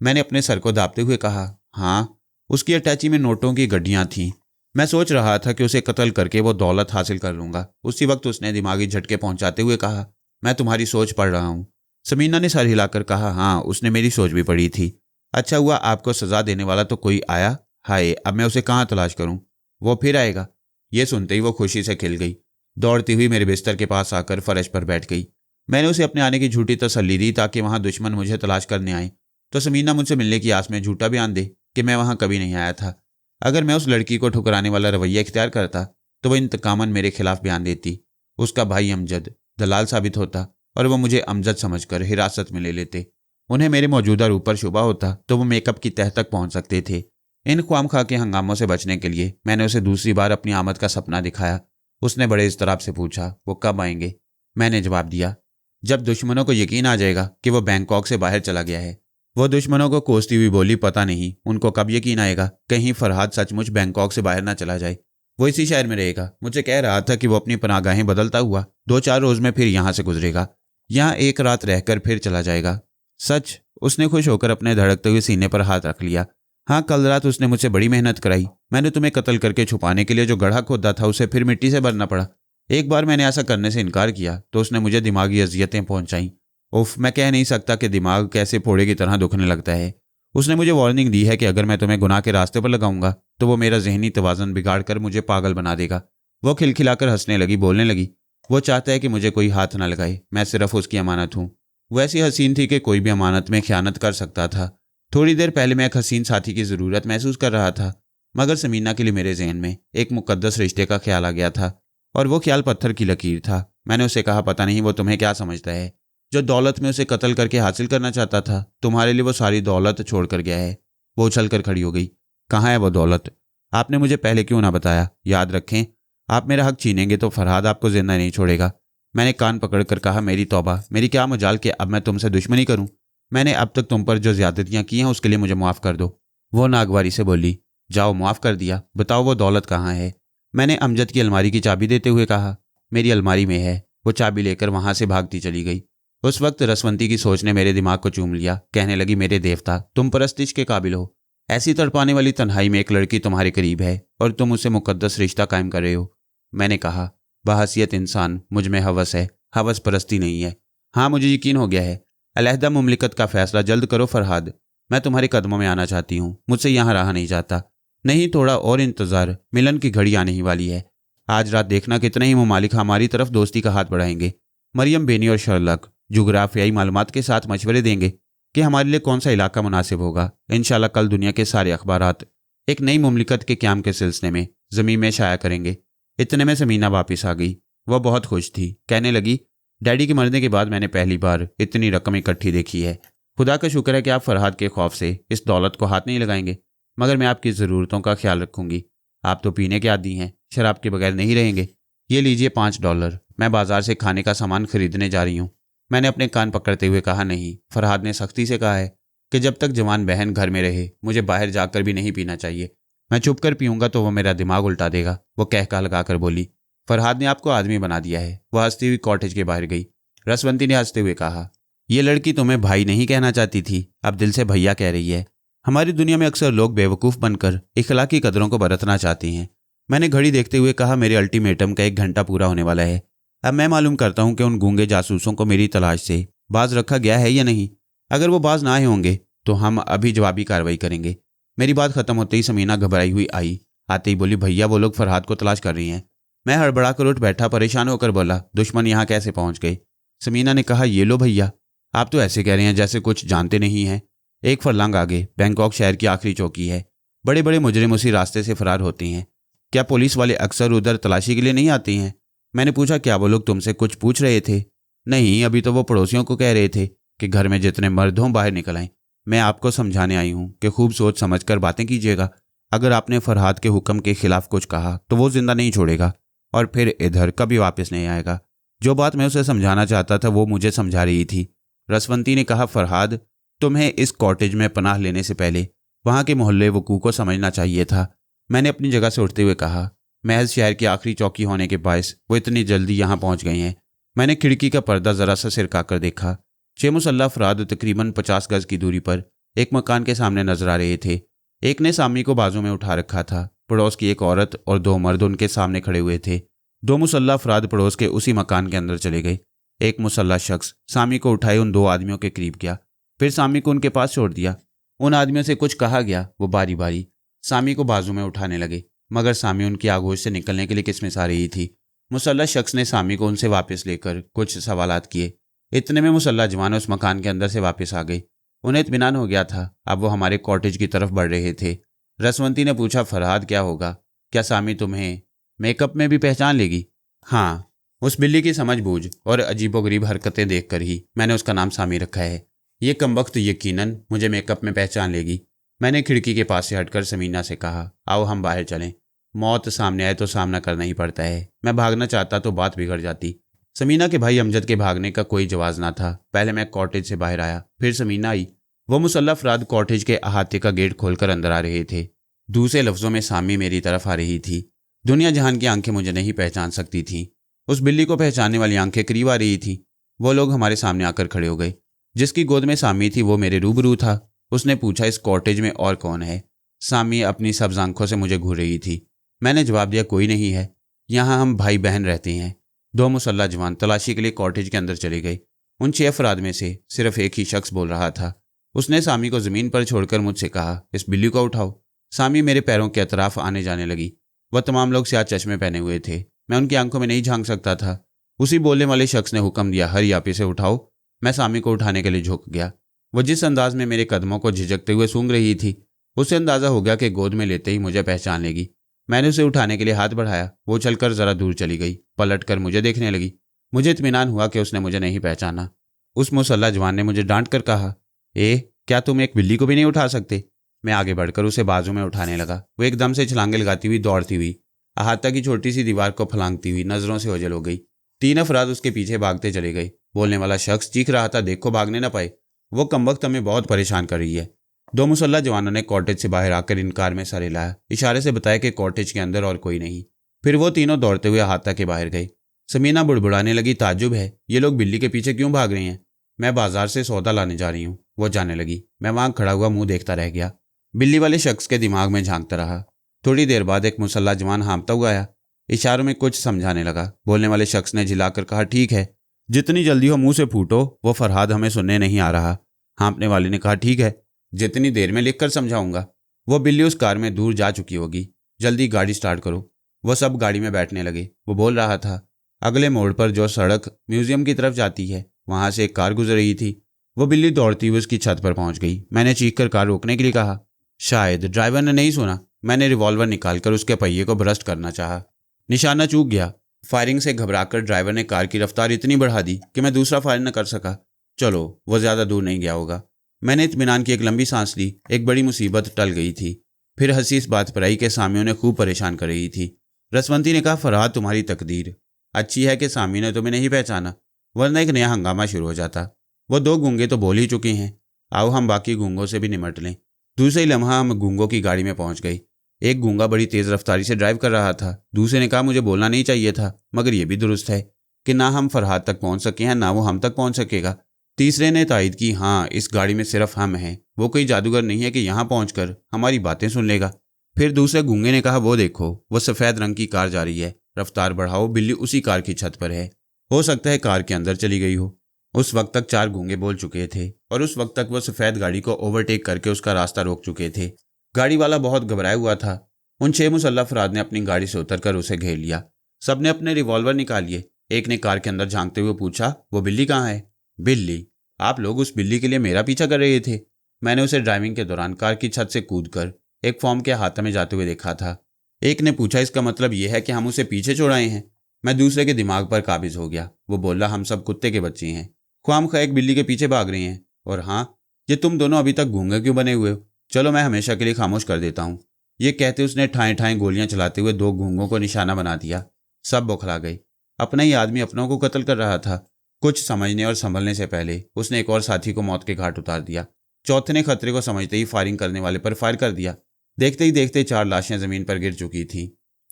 मैंने अपने सर को दाबते हुए कहा, हाँ, उसकी अटैची में नोटों की गड्डियाँ थीं। मैं सोच रहा था कि उसे कत्ल करके वो दौलत हासिल कर लूँगा। उसी वक्त उसने दिमागी झटके पहुंचाते हुए कहा, मैं तुम्हारी सोच पढ़ रहा हूँ। समीना ने सर हिलाकर कहा, हाँ, उसने मेरी सोच भी पढ़ी थी। अच्छा हुआ आपको सज़ा देने वाला तो कोई आया। हाय, अब मैं उसे कहाँ तलाश करूँ? वो फिर आएगा। ये सुनते ही वो खुशी से खिल गई, दौड़ती हुई मेरे बिस्तर के पास आकर फर्श पर बैठ गई। मैंने उसे अपने आने की झूठी तसल्ली दी ताकि वहाँ दुश्मन मुझे तलाश करने आए तो समीना मुझसे मिलने की आस में झूठा बयान दे कि मैं वहाँ कभी नहीं आया था। अगर मैं उस लड़की को ठुकराने वाला रवैया इख्तियार करता तो वह इंतकामन मेरे खिलाफ बयान देती। उसका भाई अमजद दलाल साबित होता और वह मुझे अमजद समझकर हिरासत में ले लेते। उन्हें मेरे मौजूदा रूप पर शुबा होता तो वो मेकअप की तह तक पहुँच सकते थे। इन ख्वामखा के हंगामों से बचने के लिए मैंने उसे दूसरी बार अपनी आमद का सपना दिखाया। उसने बड़े इज़्तिराब से पूछा, वो कब आएंगे? मैंने जवाब दिया, जब दुश्मनों को यकीन आ जाएगा कि वो बैंकॉक से बाहर चला गया है। वो दुश्मनों को कोसती हुई बोली, पता नहीं उनको कब यकीन आएगा, कहीं फरहाद सचमुच बैंकॉक से बाहर ना चला जाए। वो इसी शहर में रहेगा। मुझे कह रहा था कि वो अपनी पनाहगाहें बदलता हुआ 2-4 रोज़ में फिर यहाँ से गुजरेगा, यहाँ एक रात रहकर फिर चला जाएगा। सच? उसने खुश होकर अपने धड़कते हुए सीने पर हाथ रख लिया। हाँ, कल रात उसने मुझसे बड़ी मेहनत कराई। मैंने तुम्हें कत्ल करके छुपाने के लिए जो गड्ढा खोदा था उसे फिर मिट्टी से भरना पड़ा। एक बार मैंने ऐसा करने से इनकार किया तो उसने मुझे दिमागी अजियतें पहुंचाई। उफ, मैं कह नहीं सकता कि दिमाग कैसे फोड़े की तरह दुखने लगता है। उसने मुझे वार्निंग दी है कि अगर मैं तुम्हें गुनाह के रास्ते पर लगाऊंगा तो वो मेरा जहनी तवाज़ुन बिगाड़ कर मुझे पागल बना देगा। वो खिलखिलाकर हंसने लगी, बोलने लगी, वो चाहता है कि मुझे कोई हाथ ना लगाए, मैं सिर्फ उसकी अमानत हूँ। वो ऐसी हसीन थी कि कोई भी अमानत में खयानत कर सकता था। थोड़ी देर पहले मैं एक हसीन साथी की ज़रूरत महसूस कर रहा था, मगर समीना के लिए मेरे जहन में एक मुकद्दस रिश्ते का ख्याल आ गया था और वो ख्याल पत्थर की लकीर था। मैंने उसे कहा, पता नहीं वो तुम्हें क्या समझता है, जो दौलत में उसे कत्ल करके हासिल करना चाहता था, तुम्हारे लिए वो सारी दौलत छोड़ कर गया है। वो उछल कर खड़ी हो गई। कहाँ है वो दौलत? आपने मुझे पहले क्यों ना बताया? याद रखें, आप मेरा हक छीनेंगे तो फरहाद आपको जिंदा नहीं छोड़ेगा। मैंने कान पकड़कर कहा, मेरी तौबा, मेरी क्या मजाल कि अब मैं तुमसे दुश्मनी करूं। मैंने अब तक तुम पर जो ज्यादतियां की हैं उसके लिए मुझे माफ़ कर दो। वो नागवारी से बोली, जाओ, माफ़ कर दिया, बताओ वो दौलत कहाँ है? मैंने अमजद की अलमारी की चाबी देते हुए कहा, मेरी अलमारी में है। वो चाबी लेकर वहां से भागती चली गई। उस वक्त रसवंती की सोच ने मेरे दिमाग को चूम लिया। कहने लगी, मेरे देवता, तुम परस्तिश के काबिल हो। ऐसी तड़पाने वाली तन्हाई में एक लड़की तुम्हारे करीब है और तुम उससे मुकद्दस रिश्ता कायम कर रहे हो। मैंने कहा, बहसीयत इंसान मुझ में हवस है, हवस परस्ती नहीं है। हाँ, मुझे यकीन हो गया है। अलहदा मुमलिकत का फैसला जल्द करो फरहाद। मैं तुम्हारे कदमों में आना चाहती हूँ, मुझसे यहाँ रहा नहीं जाता। नहीं, थोड़ा और इंतज़ार, मिलन की घड़ी आने ही वाली है। आज रात देखना कितने ही ममालिक हमारी तरफ दोस्ती का हाथ बढ़ाएंगे। मरियम बेनी और शर्लक जुगराफियाई मालूमात के साथ मशवरे देंगे कि हमारे लिए कौन सा इलाका मुनासिब होगा। इंशाल्लाह कल दुनिया के सारे अखबारात एक नई मुमलिकत के क़याम के सिलसिले में ज़मीन में शाया करेंगे। इतने में समीना वापस आ गई। वह बहुत खुश थी। कहने लगी, डैडी के मरने के बाद मैंने पहली बार इतनी रकम इकट्ठी देखी है। खुदा का शुक्र है कि आप फरहाद के खौफ से इस दौलत को हाथ नहीं लगाएंगे, मगर मैं आपकी ज़रूरतों का ख्याल रखूंगी। आप तो पीने के आदी हैं, शराब के बगैर नहीं रहेंगे। ये लीजिए $5, मैं बाजार से खाने का सामान खरीदने जा रही हूँ। मैंने अपने कान पकड़ते हुए कहा, नहीं, फरहाद ने सख्ती से कहा है कि जब तक जवान बहन घर में रहे मुझे बाहर जाकर भी नहीं पीना चाहिए। मैं चुप कर पीऊँगा तो वो मेरा दिमाग उल्टा देगा। वो कहका लगाकर बोली, फरहाद ने आपको आदमी बना दिया है। वह हंसती हुई कॉटेज के बाहर गई। रसवंती ने हंसते हुए कहा, ये लड़की तुम्हें भाई नहीं कहना चाहती थी, अब दिल से भैया कह रही है। हमारी दुनिया में अक्सर लोग बेवकूफ़ बनकर इखलाकी कदरों को बरतना चाहते हैं। मैंने घड़ी देखते हुए कहा, मेरे अल्टीमेटम का 1 घंटा पूरा होने वाला है। अब मैं मालूम करता हूँ कि उन गूंगे जासूसों को मेरी तलाश से बाज रखा गया है या नहीं। अगर वो बाज ना आए होंगे तो हम अभी जवाबी कार्रवाई करेंगे। मेरी बात खत्म होते ही समीना घबराई हुई आई। आते ही बोली, भैया वो लोग फरहाद को तलाश कर रही हैं। मैं हड़बड़ा कर उठ बैठा, परेशान होकर बोला, दुश्मन यहाँ कैसे पहुँच गए? समीना ने कहा, ये लो भैया, आप तो ऐसे कह रहे हैं जैसे कुछ जानते नहीं हैं। एक फरलांग आगे बैंकॉक शहर की आखिरी चौकी है। बड़े बड़े मुजरिम उसी रास्ते से फरार होते हैं। क्या पुलिस वाले अक्सर उधर तलाशी के लिए नहीं आते हैं? मैंने पूछा, क्या वो लोग तुमसे कुछ पूछ रहे थे? नहीं, अभी तो वो पड़ोसियों को कह रहे थे कि घर में जितने मर्द हों बाहर निकल आएं। मैं आपको समझाने आई हूँ कि खूब सोच समझ कर बातें कीजिएगा। अगर आपने फरहाद के हुक्म के खिलाफ कुछ कहा तो वो जिंदा नहीं छोड़ेगा और फिर इधर कभी वापस नहीं आएगा। जो बात मैं उसे समझाना चाहता था वो मुझे समझा रही थी। रसवंती ने कहा, फरहाद, तुम्हें इस कॉटेज में पनाह लेने से पहले वहाँ के मोहल्ले वकू को समझना चाहिए था। मैंने अपनी जगह से उठते हुए कहा, महज शहर की आखिरी चौकी होने के बायस वो इतनी जल्दी यहाँ पहुँच गई हैं। मैंने खिड़की का पर्दा जरा सा सिरकाकर देखा। 6 मुसल्लह अफराद तकरीबन 50 गज की दूरी पर एक मकान के सामने नजर आ रहे थे। एक ने सामी को बाजू में उठा रखा था। पड़ोस की एक औरत और 2 मर्द उनके सामने खड़े हुए थे। 2 मुसल्लह अफराद पड़ोस के उसी मकान के अंदर चले गए। एक मुसल्लह शख्स सामी को उठाए उन 2 आदमियों के करीब गया, फिर सामी को उनके पास छोड़ दिया। उन आदमियों से कुछ कहा गया। वो बारी बारी सामी को बाजू में उठाने लगे, मगर सामी उनकी आगोश से निकलने के लिए किस्मत आ रही थी। मुसल्लह शख्स ने सामी को उनसे वापस लेकर कुछ सवालात किए। इतने में मुसल्लह जवान उस मकान के अंदर से वापस आ गए। उन्हें इत्मीनान हो गया था। अब वो हमारे कॉटेज की तरफ बढ़ रहे थे। रसवंती ने पूछा, फरहाद, क्या होगा? क्या सामी तुम्हें मेकअप में भी पहचान लेगी? हाँ, उस बिल्ली की समझ बूझ और अजीबोगरीब हरकतें देखकर ही मैंने उसका नाम सामी रखा है। ये कमबख्त यकीनन मुझे मेकअप में पहचान लेगी। मैंने खिड़की के पास से हटकर समीना से कहा, आओ हम बाहर चलें। मौत सामने आए तो सामना करना ही पड़ता है। मैं भागना चाहता तो बात बिगड़ जाती। समीना के भाई अमजद के भागने का कोई जवाब ना था। पहले मैं कॉटेज से बाहर आया, फिर समीना आई। वो मुसल्लह अफराद कॉटेज के अहाते का गेट खोलकर अंदर आ रहे थे। दूसरे लफ्जों में सामी मेरी तरफ आ रही थी। दुनिया जहान की आंखें मुझे नहीं पहचान सकती थीं। उस बिल्ली को पहचानने वाली आंखें करीब आ रही थीं। वो लोग हमारे सामने आकर खड़े हो गए। जिसकी गोद में सामी थी वो मेरे रूबरू था। उसने पूछा, इस कॉटेज में और कौन है? सामी अपनी सब्ज आंखों से मुझे घूर रही थी। मैंने जवाब दिया, कोई नहीं है, यहाँ हम भाई बहन रहते हैं। 2 मुसल्लह जवान तलाशी के लिए कॉटेज के अंदर चले गए। उन 6 अफराद में से सिर्फ एक ही शख्स बोल रहा था। उसने सामी को ज़मीन पर छोड़कर मुझसे कहा, इस बिल्ली को उठाओ। सामी मेरे पैरों के अतराफ आने जाने लगी। वह तमाम लोग स्याह चश्मे पहने हुए थे। मैं उनकी आंखों में नहीं झांक सकता था। उसी बोलने वाले शख्स ने हुक्म दिया, हर यापी से उठाओ। मैं सामी को उठाने के लिए झुक गया। वह जिस अंदाज में मेरे कदमों को झिझकते हुए सूंघ रही थी, उससे अंदाज़ा हो गया कि गोद में लेते ही मुझे पहचान लेगी। मैंने उसे उठाने के लिए हाथ बढ़ाया। वो चलकर ज़रा दूर चली गई, पलटकर मुझे देखने लगी। मुझे इत्मीनान हुआ कि उसने मुझे नहीं पहचाना। उस मुसल्लह जवान ने मुझे डांट कर कहा, क्या तुम एक बिल्ली को भी नहीं उठा सकते? मैं आगे बढ़कर उसे बाजू में उठाने लगा। वो एकदम से छलांगे लगाती हुई दौड़ती हुई अहाता की छोटी सी दीवार को फलांगती हुई नज़रों से ओझल हो गई। 3 अफराद उसके पीछे भागते चले गए। बोलने वाला शख्स चीख रहा था, देखो भागने न पाए, वो कमबख्त हमें बहुत परेशान कर रही है। 2 मुसल्लह जवानों ने कॉटेज से बाहर आकर इनकार में सर हिलाया, इशारे से बताया कि कॉटेज के अंदर और कोई नहीं। फिर वो तीनों दौड़ते हुए अहाता के बाहर गए। समीना बुड़बुड़ाने लगी, ताज्जुब है, ये लोग बिल्ली के पीछे क्यों भाग रहे हैं? मैं बाजार से सौदा लाने जा रही हूँ, वो जाने लगी। मैं वहाँ खड़ा हुआ मुंह देखता रह गया। बिल्ली वाले शख्स के दिमाग में झांकता रहा। थोड़ी देर बाद एक मुसल्लह जवान हाँफता हुआ आया, इशारों में कुछ समझाने लगा। बोलने वाले शख्स ने झिलाकर कहा, ठीक है, जितनी जल्दी हो मुंह से फूटो, वो फरहाद हमें सुनने नहीं आ रहा। हाँफने वाले ने कहा, ठीक है, जितनी देर में लिखकर समझाऊंगा। वो बिल्ली उस कार में दूर जा चुकी होगी, जल्दी गाड़ी स्टार्ट करो। वो सब गाड़ी में बैठने लगे। वो बोल रहा था, अगले मोड़ पर जो सड़क म्यूजियम की तरफ जाती है, वहां से एक कार गुजर रही थी। वो बिल्ली दौड़ती हुई उसकी छत पर पहुंच गई। मैंने चीखकर कार रोकने के लिए कहा। शायद ड्राइवर ने नहीं सुना। मैंने रिवॉल्वर निकालकर उसके पहिए को ब्रस्ट करना चाहा। निशाना चूक गया। फायरिंग से घबराकर ड्राइवर ने कार की रफ्तार इतनी बढ़ा दी कि मैं दूसरा फायर न कर सका। चलो, वो ज़्यादा दूर नहीं गया होगा। मैंने इत्मीनान की एक लंबी सांस ली। एक बड़ी मुसीबत टल गई थी। फिर हंसी इस बात पर आई कि सामियों ने खूब परेशान कर रही थी। रसवंती ने कहा, फरहाद, तुम्हारी तकदीर अच्छी है कि सामी ने तुम्हें नहीं पहचाना, वरना एक नया हंगामा शुरू हो जाता। वो 2 गूंगे तो बोल ही चुके हैं, आओ हम बाकी गूंगों से भी निमट लें। दूसरे ही लम्हा हम गूंगों की गाड़ी में पहुंच गई। एक गूंगा बड़ी तेज़ रफ्तारी से ड्राइव कर रहा था। दूसरे ने कहा, मुझे बोलना नहीं चाहिए था, मगर यह भी दुरुस्त है कि ना हम फरहाद तक पहुंच सके हैं, ना वो हम तक पहुंच सकेगा। तीसरे ने तायद की, हाँ, इस गाड़ी में सिर्फ हम हैं, वो कोई जादूगर नहीं है कि यहाँ पहुंचकर हमारी बातें सुन लेगा। फिर दूसरे गूंगे ने कहा, वो देखो, वो सफ़ेद रंग की कार जा रही है, रफ्तार बढ़ाओ, बिल्ली उसी कार की छत पर है, हो सकता है कार के अंदर चली गई हो। उस वक्त तक 4 गूंगे बोल चुके थे और उस वक्त तक वो सफ़ेद गाड़ी को ओवरटेक करके उसका रास्ता रोक चुके थे। गाड़ी वाला बहुत घबराया हुआ था। उन 6 मुसल्लह अफराद ने अपनी गाड़ी से उतरकर उसे घेर लिया। सब ने अपने रिवॉल्वर निकाल लिए। एक ने कार के अंदर झांकते हुए पूछा, वो बिल्ली कहाँ है? बिल्ली? आप लोग उस बिल्ली के लिए मेरा पीछा कर रहे थे? मैंने उसे ड्राइविंग के दौरान कार की छत से कूदकर एक फॉर्म के हाथ में जाते हुए देखा था। एक ने पूछा, इसका मतलब यह है कि हम उसे पीछे छोड़ाए हैं? मैं दूसरे के दिमाग पर काबिज हो गया। वो बोला, हम सब कुत्ते के बच्चे हैं, ख्वामखा एक बिल्ली के पीछे भाग रही हैं। और हाँ, ये तुम दोनों अभी तक गूंगे क्यों बने हुए हो? चलो मैं हमेशा के लिए खामोश कर देता हूँ। ये कहते उसने ठाएं ठाएं गोलियां चलाते हुए 2 गूंगों को निशाना बना दिया। सब बौखला गए। अपना ही आदमी अपनों को कत्ल कर रहा था। कुछ समझने और संभलने से पहले उसने एक और साथी को मौत के घाट उतार दिया। चौथे ने खतरे को समझते ही फायरिंग करने वाले पर फायर कर दिया। देखते ही देखते 4 लाशें जमीन पर गिर चुकी थीं।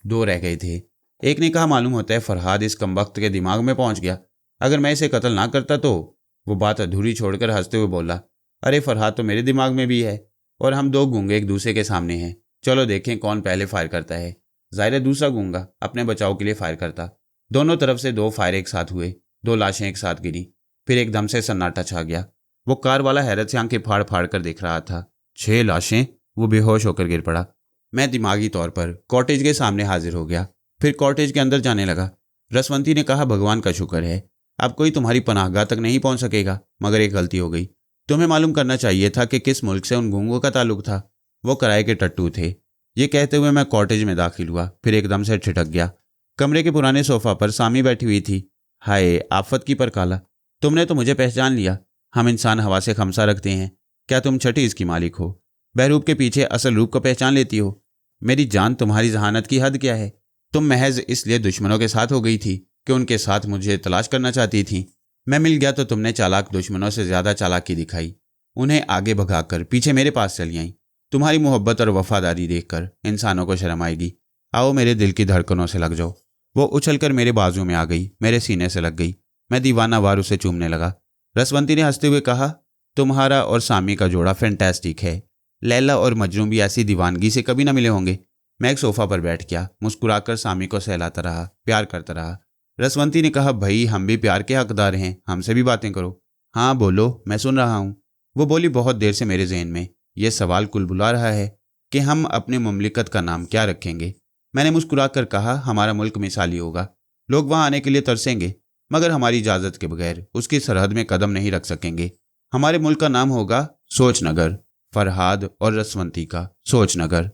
2 रह गए थे। एक ने कहा, मालूम होता है फरहाद इस कमबख्त के दिमाग में पहुंच गया। अगर मैं इसे कत्ल ना करता तो। वो बात अधूरी छोड़कर हंसते हुए बोला, अरे फरहाद तो मेरे दिमाग में भी है, और हम 2 गूंगे एक दूसरे के सामने हैं। चलो देखें कौन पहले फायर करता है। जाहिर है दूसरा गूंगा अपने बचाव के लिए फायर करता। दोनों तरफ से 2 फायर एक साथ हुए। 2 लाशें एक साथ गिरी। फिर एकदम से सन्नाटा छा गया। वो कार वाला हैरत से आंखें फाड़ फाड़ कर देख रहा था। 6 लाशें? वो बेहोश होकर गिर पड़ा। मैं दिमागी तौर पर कॉटेज के सामने हाजिर हो गया, फिर कॉटेज के अंदर जाने लगा। रसवंती ने कहा, भगवान का शुक्र है अब कोई तुम्हारी पनाहगाह तक नहीं पहुंच सकेगा, मगर एक गलती हो गई। तुम्हें मालूम करना चाहिए था कि किस मुल्क से उन गूंगों का ताल्लुक था। वो किराए के टट्टू थे। ये कहते हुए मैं कॉटेज में दाखिल हुआ, फिर एकदम से ठिठक गया। कमरे के पुराने सोफा पर सामी बैठी हुई थी। हाय आफत की पर काला, तुमने तो मुझे पहचान लिया। हम इंसान हवा से खमसा रखते हैं, क्या तुम छठी इसकी मालिक हो? बहरूप के पीछे असल रूप को पहचान लेती हो। मेरी जान, तुम्हारी जहानत की हद क्या है? तुम महज इसलिए दुश्मनों के साथ हो गई थी कि उनके साथ मुझे तलाश करना चाहती थी। मैं मिल गया तो तुमने चालाक दुश्मनों से ज्यादा चालाकी दिखाई। उन्हें आगे भगाकर पीछे मेरे पास चली आई। तुम्हारी मोहब्बत और वफादारी देखकर इंसानों को शर्म आएगी। आओ मेरे दिल की धड़कनों से लग जाओ। वो उछलकर मेरे बाजू में आ गई, मेरे सीने से लग गई। मैं दीवानावार उसे चूमने लगा। रसवंती ने हंसते हुए कहा, तुम्हारा और सामी का जोड़ा फैंटास्टिक है। लैला और मजनू भी ऐसी दीवानगी से कभी ना मिले होंगे। मैं एक सोफा पर बैठ गया, मुस्कुराकर सामी को सहलाता रहा, प्यार करता रहा। रसवंती ने कहा, भाई हम भी प्यार के हकदार हैं, हमसे भी बातें करो। हाँ बोलो, मैं सुन रहा हूँ। वो बोली, बहुत देर से मेरे जहन में यह सवाल कुलबुला रहा है कि हम अपनी मुमलिकत का नाम क्या रखेंगे। मैंने मुस्कुराकर कहा, हमारा मुल्क मिसाली होगा। लोग वहाँ आने के लिए तरसेंगे, मगर हमारी इजाज़त के बगैर उसकी सरहद में कदम नहीं रख सकेंगे। हमारे मुल्क का नाम होगा सोचनगर। फरहाद और रसवंती का सोचनगर।